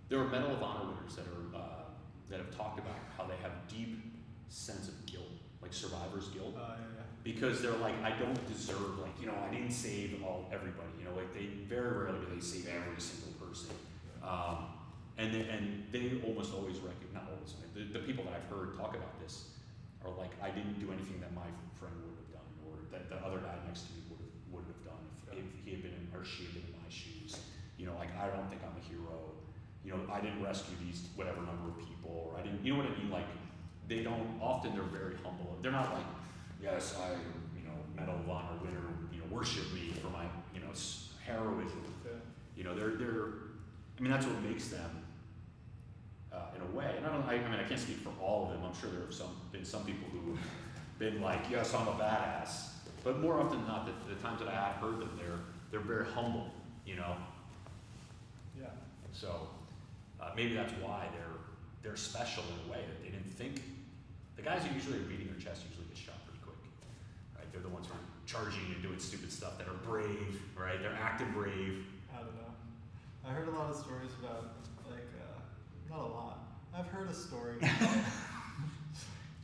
There are Medal of Honor winners that are that have talked about how they have deep sense of guilt, like survivor's guilt. Because they're like, I don't deserve, like, you know, I didn't save everybody, you know, like they very rarely do they save every single person. And they almost always recognize, not always, I mean, the people that I've heard talk about this are like, I didn't do anything that my friend would have done, or that the other guy next to me would have done if he had been in, or she had been in my shoes. You know, like, I don't think I'm a hero. You know, I didn't rescue these whatever number of people, or I didn't, you know what I mean? Like, they don't, often they're very humble. They're not like, yes, I, you know, Medal of Honor winner, you know, worship me for my, you know, heroism. Yeah. You know, I mean, that's what makes them, in a way. And I mean, I can't speak for all of them. I'm sure there have been some people who've been like, yes, I'm a badass. But more often than not, the times that I have heard them, they're very humble, you know. Yeah. So maybe that's why they're special in a way that they didn't think. The guys who usually are beating their chest usually get shot pretty quick, right? They're the ones who are charging and doing stupid stuff that are brave, right? They're acting brave. I don't know. I heard a lot of stories about, like, not a lot. I've heard a story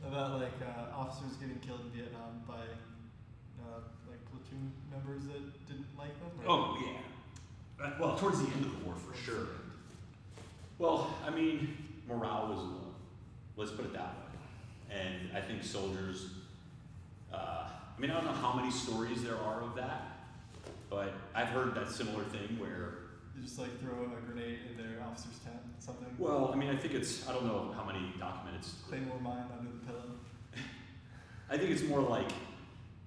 about like officers getting killed in Vietnam by like platoon members that didn't like them. Right? Oh yeah. Well, towards the end of the war, for sure. Well, I mean, morale was low. Let's put it that way. And I think soldiers. I mean, I don't know how many stories there are of that, but I've heard that similar thing where. You just like throw a grenade in their officer's tent, something. Well, I mean, I think I don't know how many documented. Claymore mine under the pillow. I think it's more like,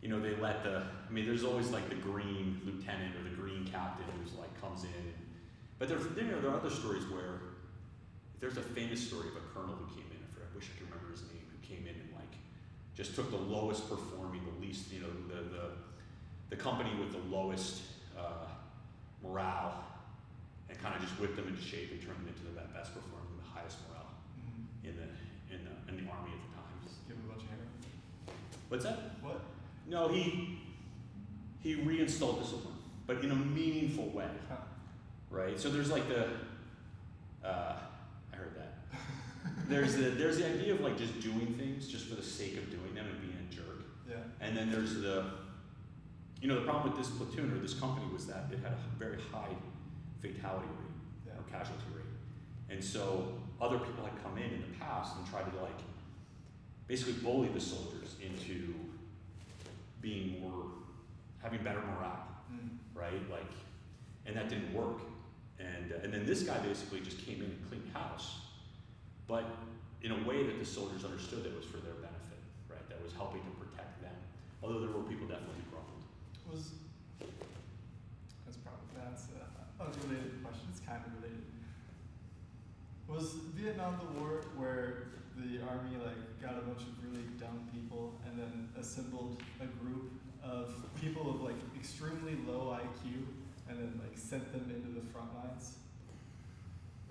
you know, they let there's always like the green lieutenant or the green captain who's like comes in. But there are other stories where there's a famous story of a colonel who came in, I wish I could remember his name, who came in and like just took the lowest performing, the least, you know, the company with the lowest morale, and kind of just whipped them into shape and turned them into the best performing, the highest morale in the army at the time. Just give him a bunch of hair. What's that? What? No, he reinstalled discipline, but in a meaningful way, Huh. right? So there's like I heard that. There's the idea of like just doing things just for the sake of doing them and being a jerk. Yeah. And then there's the problem with this platoon or this company was that it had a very high fatality rate or casualty rate. And so other people had come in the past and tried to like basically bully the soldiers into being having better morale, right? Like, and that didn't work. And then this guy basically just came in and cleaned house, but in a way that the soldiers understood that it was for their benefit, right? That was helping to protect them. Although there were people definitely who grumbled. That's an unrelated question. It's kind of related. Was Vietnam the war where the army like got a bunch of really dumb people and then assembled a group of people of like extremely low IQ and then like sent them into the front lines?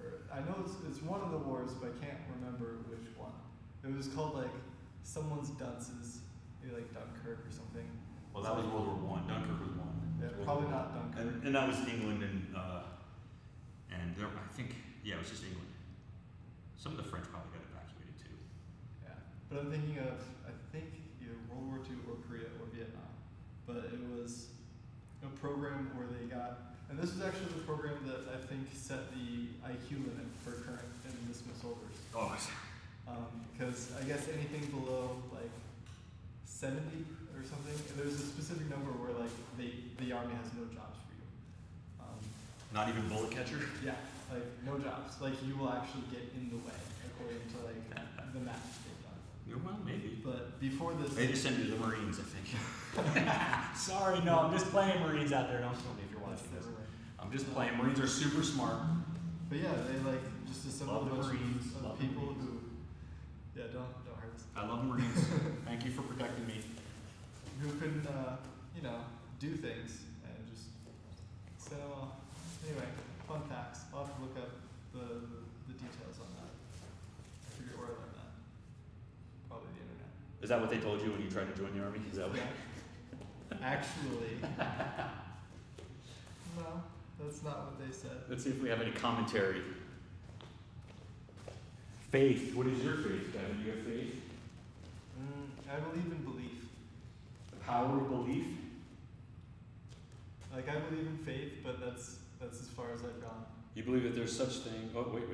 Or I know it's one of the wars, but I can't remember which one. It was called like someone's dunces, maybe like Dunkirk or something. Well, that was World War I. Dunkirk was one. Yeah, probably not Dunkirk. And that was England and there, I think, yeah, it was just England. Some of the French probably got evacuated too. Yeah, but I'm thinking of, I think either World War II or Korea or Vietnam. But it was a program where they got, and this was actually the program that I think set the IQ limit for current enlistment soldiers. Oh, Because I guess anything below like 70 or something, and there's a specific number where like the army has no jobs for you. not even bullet catcher? Yeah, like no jobs. Like you will actually get in the way according to like the math they've done. Yeah, well, maybe. But before this, They just send you to the Marines, I think. Sorry, no, I'm just playing Marines out there. Don't kill me if you're watching this. I'm just playing. Marines are super smart. But yeah, they like just assembled Love a the bunch Marines, of love the people Marines. who, yeah, don't hurt us, I love Marines. Thank you for protecting me. who couldn't, do things and just say, well, anyway, fun facts. I'll have to look up the details on that. I forget where I learned that. Probably the internet. Is that what they told you when you tried to join the army? Is that what? Actually, no, that's not what they said. Let's see if we have any commentary. Faith. What is your faith, Kevin? Do you have faith? I believe in belief. The power of belief? Like I believe in faith, but that's as far as I've gone. You believe that there's such thing? Oh, wait.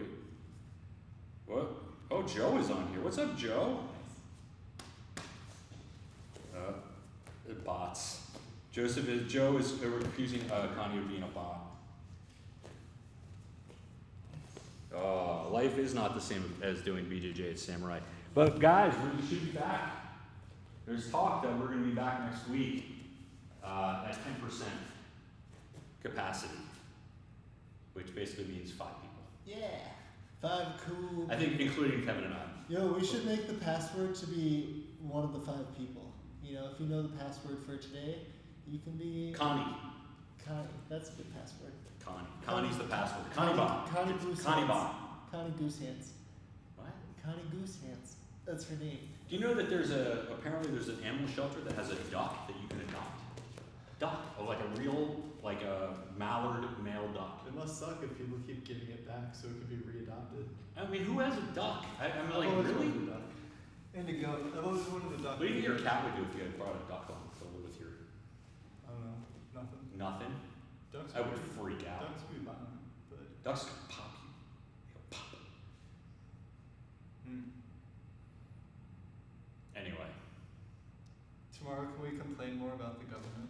What? Oh, Joe is on here. What's up, Joe? Bots. Joe is accusing Connie of being a bot. Life is not the same as doing BJJ at Samurai. But guys, we should be back. There's talk that we're going to be back next week at 10% capacity, which basically means 5 people. Yeah, 5 cool. I think including Kevin and I. Yo, we should make the password to be one of the 5 people. You know, if you know the password for today, you can be Connie. That's a good password. Connie's the password. Connie Bot. Connie Goose Connie Hands. Bot. Connie Goose Hands. What? Connie Goose Hands. That's her name. Do you know that apparently there's an animal shelter that has a duck that you can adopt? Duck. Oh, like a real, like a mallard male duck. It must suck if people keep giving it back so it can be readopted. I mean, who has a duck? I'm I've like, always really? wanted a duck. And a goat. I've always wanted a duck. What do you think your cat would do if you had brought a duck home to live with your I don't know. Nothing. nothing? Ducks I would would freak out. Ducks would be fine, but. Ducks can pop you. They'll pop. Anyway, Tomorrow, can we complain more about the government?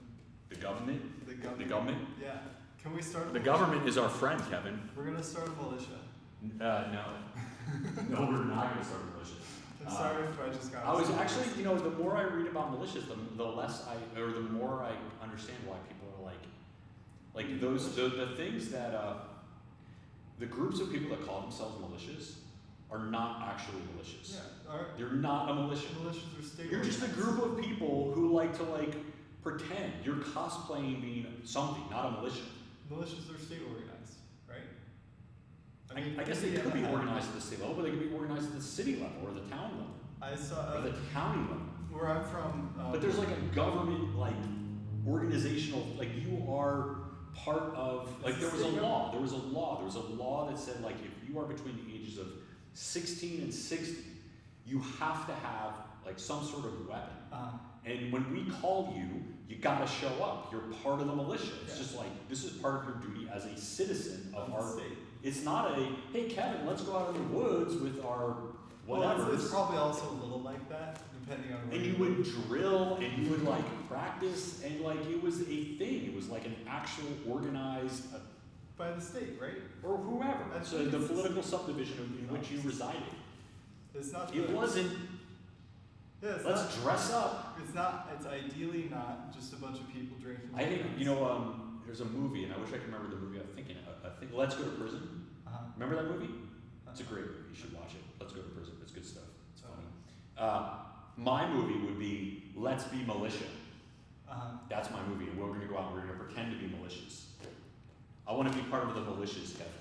the government? The government. The government? Yeah. Can we start? The government is our friend, Kevin. We're gonna start a militia. No. No, we're not going to start a militia. I'm sorry if I just got. I was actually, the more I read about militias, the less the more I understand why people are like those, the things that, the groups of people that call themselves militias are not actually militias. Yeah. Are You're not a militia. militias are state You're just a organized. group of people who like to pretend. You're cosplaying being something, not a militia. Militias are state organized, right? I guess they Indiana could be had- organized at the state level, but they could be organized at the city level or the town level I saw or the county level. where I'm from. But there's like a government organizational, you are part of, there was a law that said if you are between the ages of 16 and 60, you have to have some sort of weapon. And when we call you, you gotta show up. You're part of the militia. It's Yeah. just this is part of your duty as a citizen of the our state. It's not hey Kevin, let's go out in the woods with our whatever. Well, it's probably also a little like that, depending on where And you would drill and you would practice and it was a thing. It was an actual organized by the state, right? or whoever. I So think the it's- political subdivision in which you resided. It's not. It wasn't Yeah, it's let's not. dress up. It's not. It's ideally not just a bunch of people drinking. I think guns. there's a movie and I wish I could remember the movie I'm thinking of. I think Let's Go to Prison. Remember that movie? It's a great movie. You should watch it. Let's Go to Prison. It's good stuff. It's funny. My movie would be Let's Be Militia. That's my movie, and we're going to go out and we're going to pretend to be militias. I want to be part of the militias, Kevin.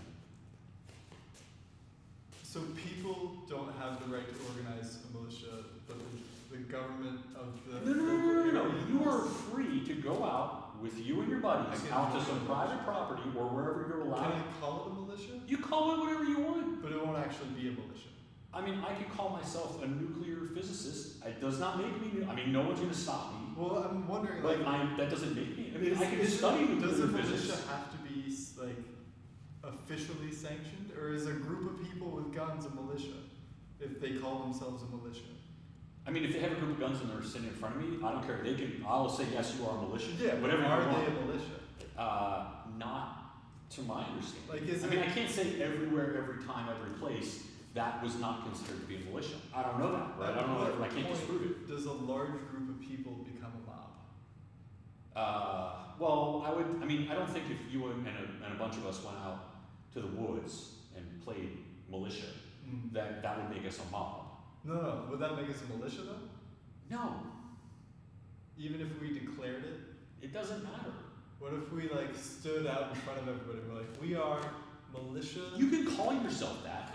So people don't have the right to organize a militia, but the government of the No. You are free to go out with you and your buddies I can out to join some a private property or wherever you're Can allowed. I call it a militia? You call it whatever you want. But it won't actually be a militia. I mean, I can call myself a nuclear physicist. It does not make me. No one's going to stop me. Well, I'm wondering, But that doesn't make me. I mean, I can does study a nuclear militia physics. have to be officially sanctioned, or is a group of people with guns a militia if they call themselves a militia? I mean, if they have a group of guns and they're sitting in front of me, I don't care. I'll say yes, you are a militia. Whatever are you want. they a militia? Not to my understanding. Is I can't say everywhere, every time, every place that was not considered to be a militia. I don't know that, right? I don't know that. I can't disprove it. Does a large group of people become a mob? Well, I don't think if you and a bunch of us went out to the woods and played militia, that would make us a mob. No. Would that make us a militia though? No, Even if we declared it? it doesn't matter. What if we stood out in front of everybody and we're we are militia? You can call yourself that.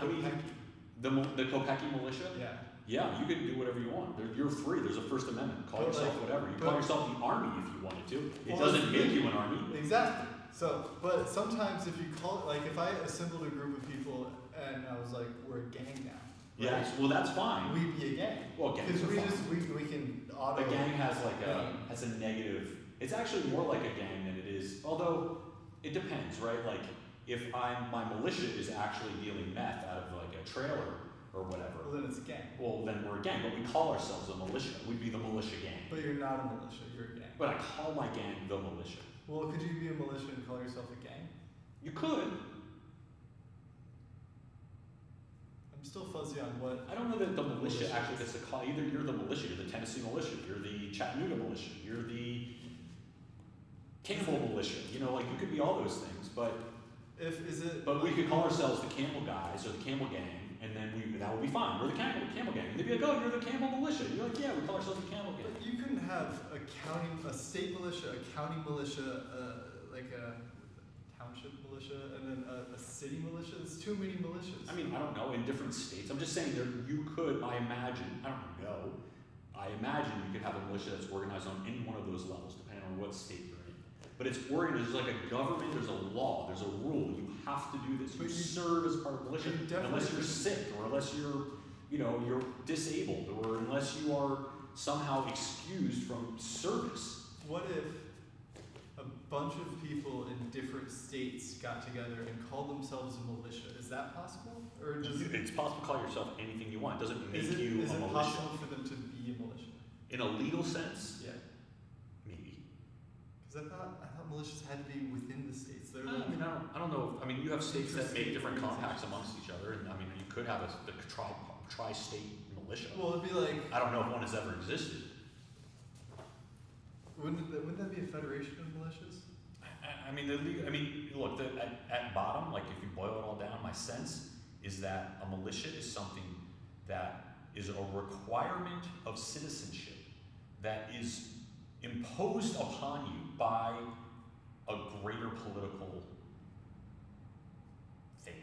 The Kopecky militia? Yeah. Yeah, you can do whatever you want. You're free. There's a First Amendment. Call But yourself whatever. You call yourself the army if you wanted to. It Well, doesn't make you an army. Exactly. So, but sometimes if you call it, if I assembled a group of people and I was we're a gang now. Yeah, well, that's fine. We'd be a gang. Well, gangs Because are we fine. we can auto. A gang has a negative. It's actually more like a gang than it is. Although it depends, right? If my militia is actually dealing meth out of a trailer or whatever. Well, then it's a gang. Well, then we're a gang, but we call ourselves a militia. We'd be the militia gang. But you're not a militia. You're a gang. But I call my gang the militia. Well, could you be a militia and call yourself a gang? You could. I'm still fuzzy on what. I don't know that the militia Militia. actually gets to call. Either you're the militia, you're the Tennessee militia, you're the Chattanooga militia, you're the Campbell militia. You could be all those things, but But we could call ourselves the Campbell guys or the Campbell gang, and then that would be fine. We're the Campbell gang. And they'd be oh, you're the Campbell militia. And you're yeah, we call ourselves the Campbell gang. But you couldn't have a state militia, a county militia, a township militia, and then a city militia. There's too many militias. I don't know, in different states. I'm just saying you could, I imagine, I don't know, I imagine you could have a militia that's organized on any one of those levels, depending on what state you're in. But it's organized, there's a government, there's a law, there's a rule. You have to do this. You serve as part of the militia, unless you're sick, or unless you're disabled, or unless you are somehow excused from service. What if a bunch of people in different states got together and called themselves a militia? Is that possible? Or It's possible to call yourself anything you want. It doesn't make is it you a militia. possible for them to be a militia? In a legal sense, Yeah. maybe. Because I thought militias had to be within the states. They're I don't know. You have states that make different compacts amongst each other, and you could have the tri-state militia. Well, it'd be I don't know if one has ever existed. wouldn't that be a federation of militias? I mean, look, at bottom, like if you boil it all down, my sense is that a militia is something that is a requirement of citizenship that is imposed upon you by a greater political thing,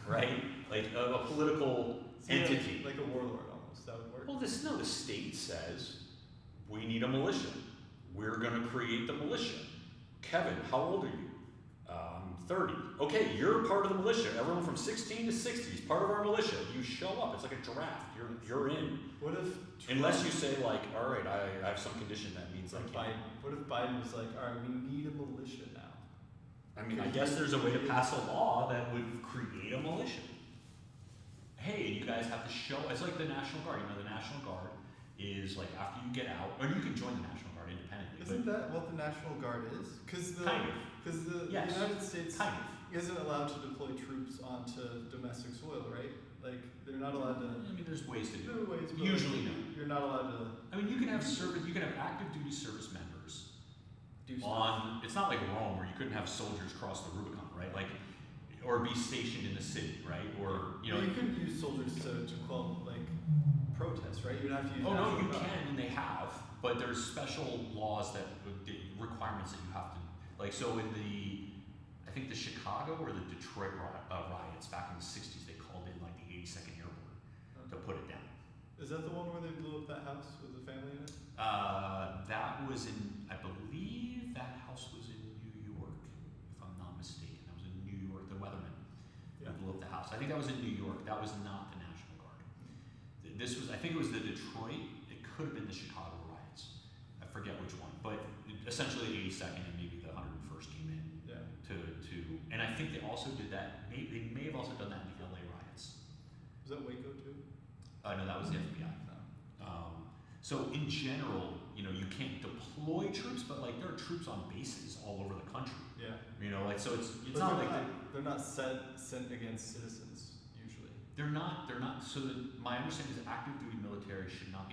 right? Like a political entity. Like a warlord almost, that would work. Well, the state says, we need a militia. We're gonna create the militia. Kevin, how old are you? 30. Okay, you're part of the militia. Everyone from 16 to 60 is part of our militia. You show up. It's like a draft. You're in. What if Unless you say like, all right, I have some condition that means I can't. What if Biden was like, all right, we need a militia now? I mean, I guess there's a way to pass a law that would create a militia. Hey, you guys have to show. It's like the National Guard. You know, the National Guard is like after you get out, or you can join the National Guard independently. Isn't that what the National Guard is? Because the Kind of. Yes. United States Kind of. isn't allowed to deploy troops onto domestic soil, right? Like they're not allowed to. I mean, there's ways to do There it. are ways, but Usually no. You're not allowed to I mean, you can have active duty service members do stuff. on. It's not like Rome where you couldn't have soldiers cross the Rubicon, right? Like, or be stationed in the city, right? Or you know. you couldn't use soldiers to quell like protests, right? You'd have to use. Oh no, National you Guard. can, and they have, but there's special laws that requirements that you have to like. So in I think the Chicago or the Detroit riots back in the '60s, they called in like the 82nd Airborne to put it down. Is that the one where they blew up that house with the family in it? That was in, I believe that house was in New York, if I'm not mistaken. That was in New York, the Weatherman. Yeah. Who blew up the house. I think that was in New York. That was not the National Guard. This was, I think it was the Detroit. It could have been the Chicago riots. I forget which one, but essentially the 82nd and maybe the 101st came in Yeah. and I think they also did that. They may have also done that in the LA riots. Was that Waco too? No, that was the FBI. No. So in general, you know, you can't deploy troops, but like there are troops on bases all over the country. Yeah. You know, like so it's But not like they're not sent against citizens usually. they're not. So my understanding is active duty military should not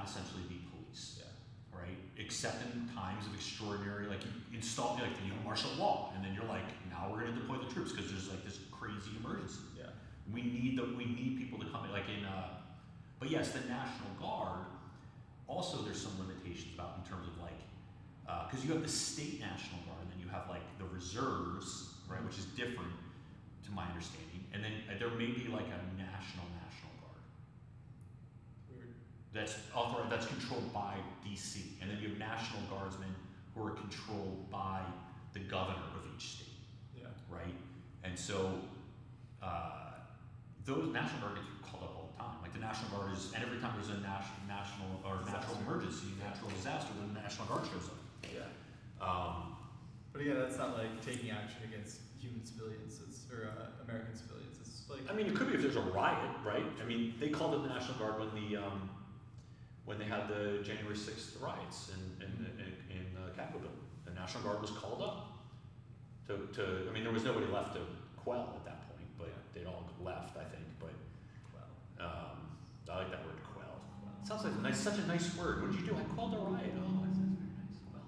essentially be police. Yeah. Right? Except in times of extraordinary, like you install like the martial law, and then you're like, now we're going to deploy the troops because there's like this crazy emergency. Yeah. We need people to come in, like in. But yes, the National Guard. Also, there's some limitations about in terms of like, because you have the state National Guard, and then you have like the reserves, right, which is different to my understanding, and then there may be like a National Guard. Weird. That's authorized, that's controlled by DC, and then you have National Guardsmen who are controlled by the governor of each state, Yeah. right? And so those National Guard get called up all the time. Like the National Guard is, and every time there's a national or natural emergency, natural disaster, then the National Guard shows up. Yeah. But again, that's not like taking action against human civilians, or American civilians. It's like. I mean, it could be if there's a riot, right? I mean, they called it the National Guard when they had the January 6th riots in the Capitol building. The National Guard was called up to. I mean, there was nobody left to quell at that point, but they'd all left, I think. But I like that word, quell. It sounds like such a nice word. What did you do? I quelled a riot. Oh, that's very nice. Quell.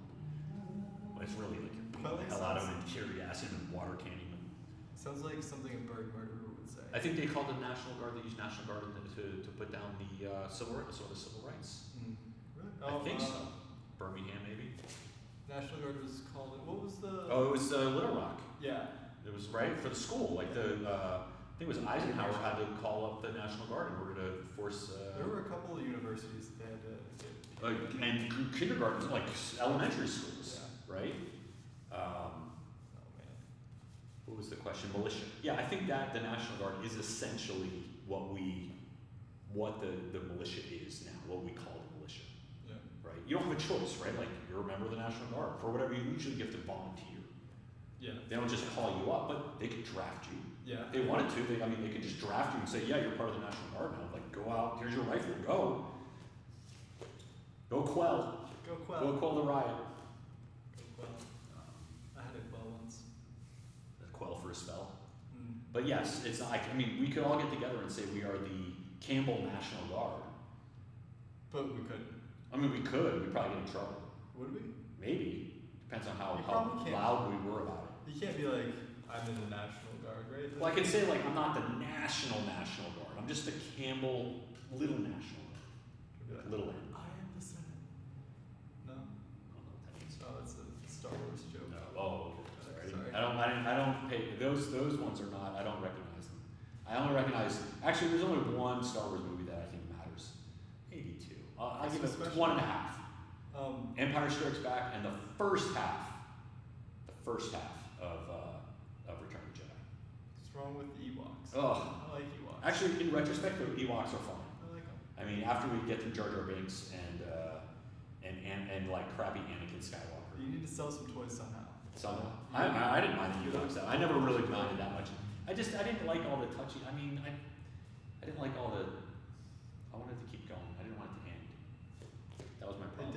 Well, it's really like you're beating the hell out of it, tear acid and water canning them. Sounds like something a bird murderer would say. I think they called the National Guard. They used National Guard to put down the civil rights. Really? I think so. Birmingham, maybe. National Guard was called. What was the? Oh, it was Little Rock. Yeah. It was right for the school. Like I think it was Eisenhower had to call up the National Guard in order to force. There were a couple of universities that they had to get. And kindergarten, like elementary schools, right? Oh man. What was the question? Militia. Yeah, I think that the National Guard is essentially what the militia is now. What we call the militia. Yeah. Right? You don't have a choice, right? Like you're a member of the National Guard for whatever you usually have to volunteer. Yeah. They don't just call you up, but they could draft you. Yeah. If they wanted to, they could just draft you and say, yeah, you're part of the National Guard now. Like go out, here's your rifle, go. Go quell. Go quell. Go quell the riot. Go quell. I had a quell once. Quell for a spell. Mm. But yes, it's not, I mean, we could all get together and say we are the Campbell National Guard. But we couldn't. I mean, we could. We'd probably get in trouble. Would we? Maybe. Depends on You how probably can't. loud we were about it. You can't be like, I'm in the National Guard, right? Well, I can say like I'm not the National Guard. I'm just the Campbell Little National Guard. You'd be like, Little N. I am the Senate. No? I don't know what that means. Oh, that's a Star Wars joke. No. Oh, okay. Sorry. I don't pay those ones are not. I don't recognize them. I only recognize. Actually, there's only one Star Wars movie that I think matters. Maybe two. I'll give it Especially- 1.5. Um, Empire Strikes Back and the first half of Return of the Jedi. what's wrong with Ewoks? Oh, I like Ewoks. actually, in retrospect, the Ewoks are fun. I like them. I mean, after we get through Jar Jar Binks and like crappy Anakin Skywalker. You need to sell some toys somehow. Somehow. I didn't mind the Ewoks though. I never really minded that much. I didn't like all the touchy. I mean, I didn't like all the. I wanted to keep going. I didn't want it to end. That was my problem.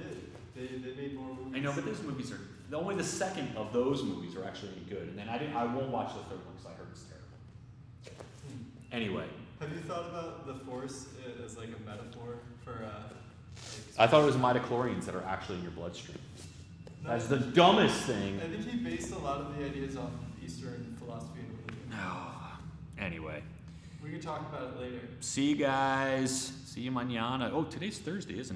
They did. They made more movies. I know, but those movies are only the second of those movies are actually any good, and then I won't watch the third one because I heard it's terrible. Anyway, Have you thought about the Force as like a metaphor for? I thought it was midichlorians that are actually in your bloodstream. No, That's the dumbest thing. I think he based a lot of the ideas off of Eastern philosophy and religion. No. Anyway, We can talk about it later. see you guys. See you mañana. Oh, today's Thursday, isn't it?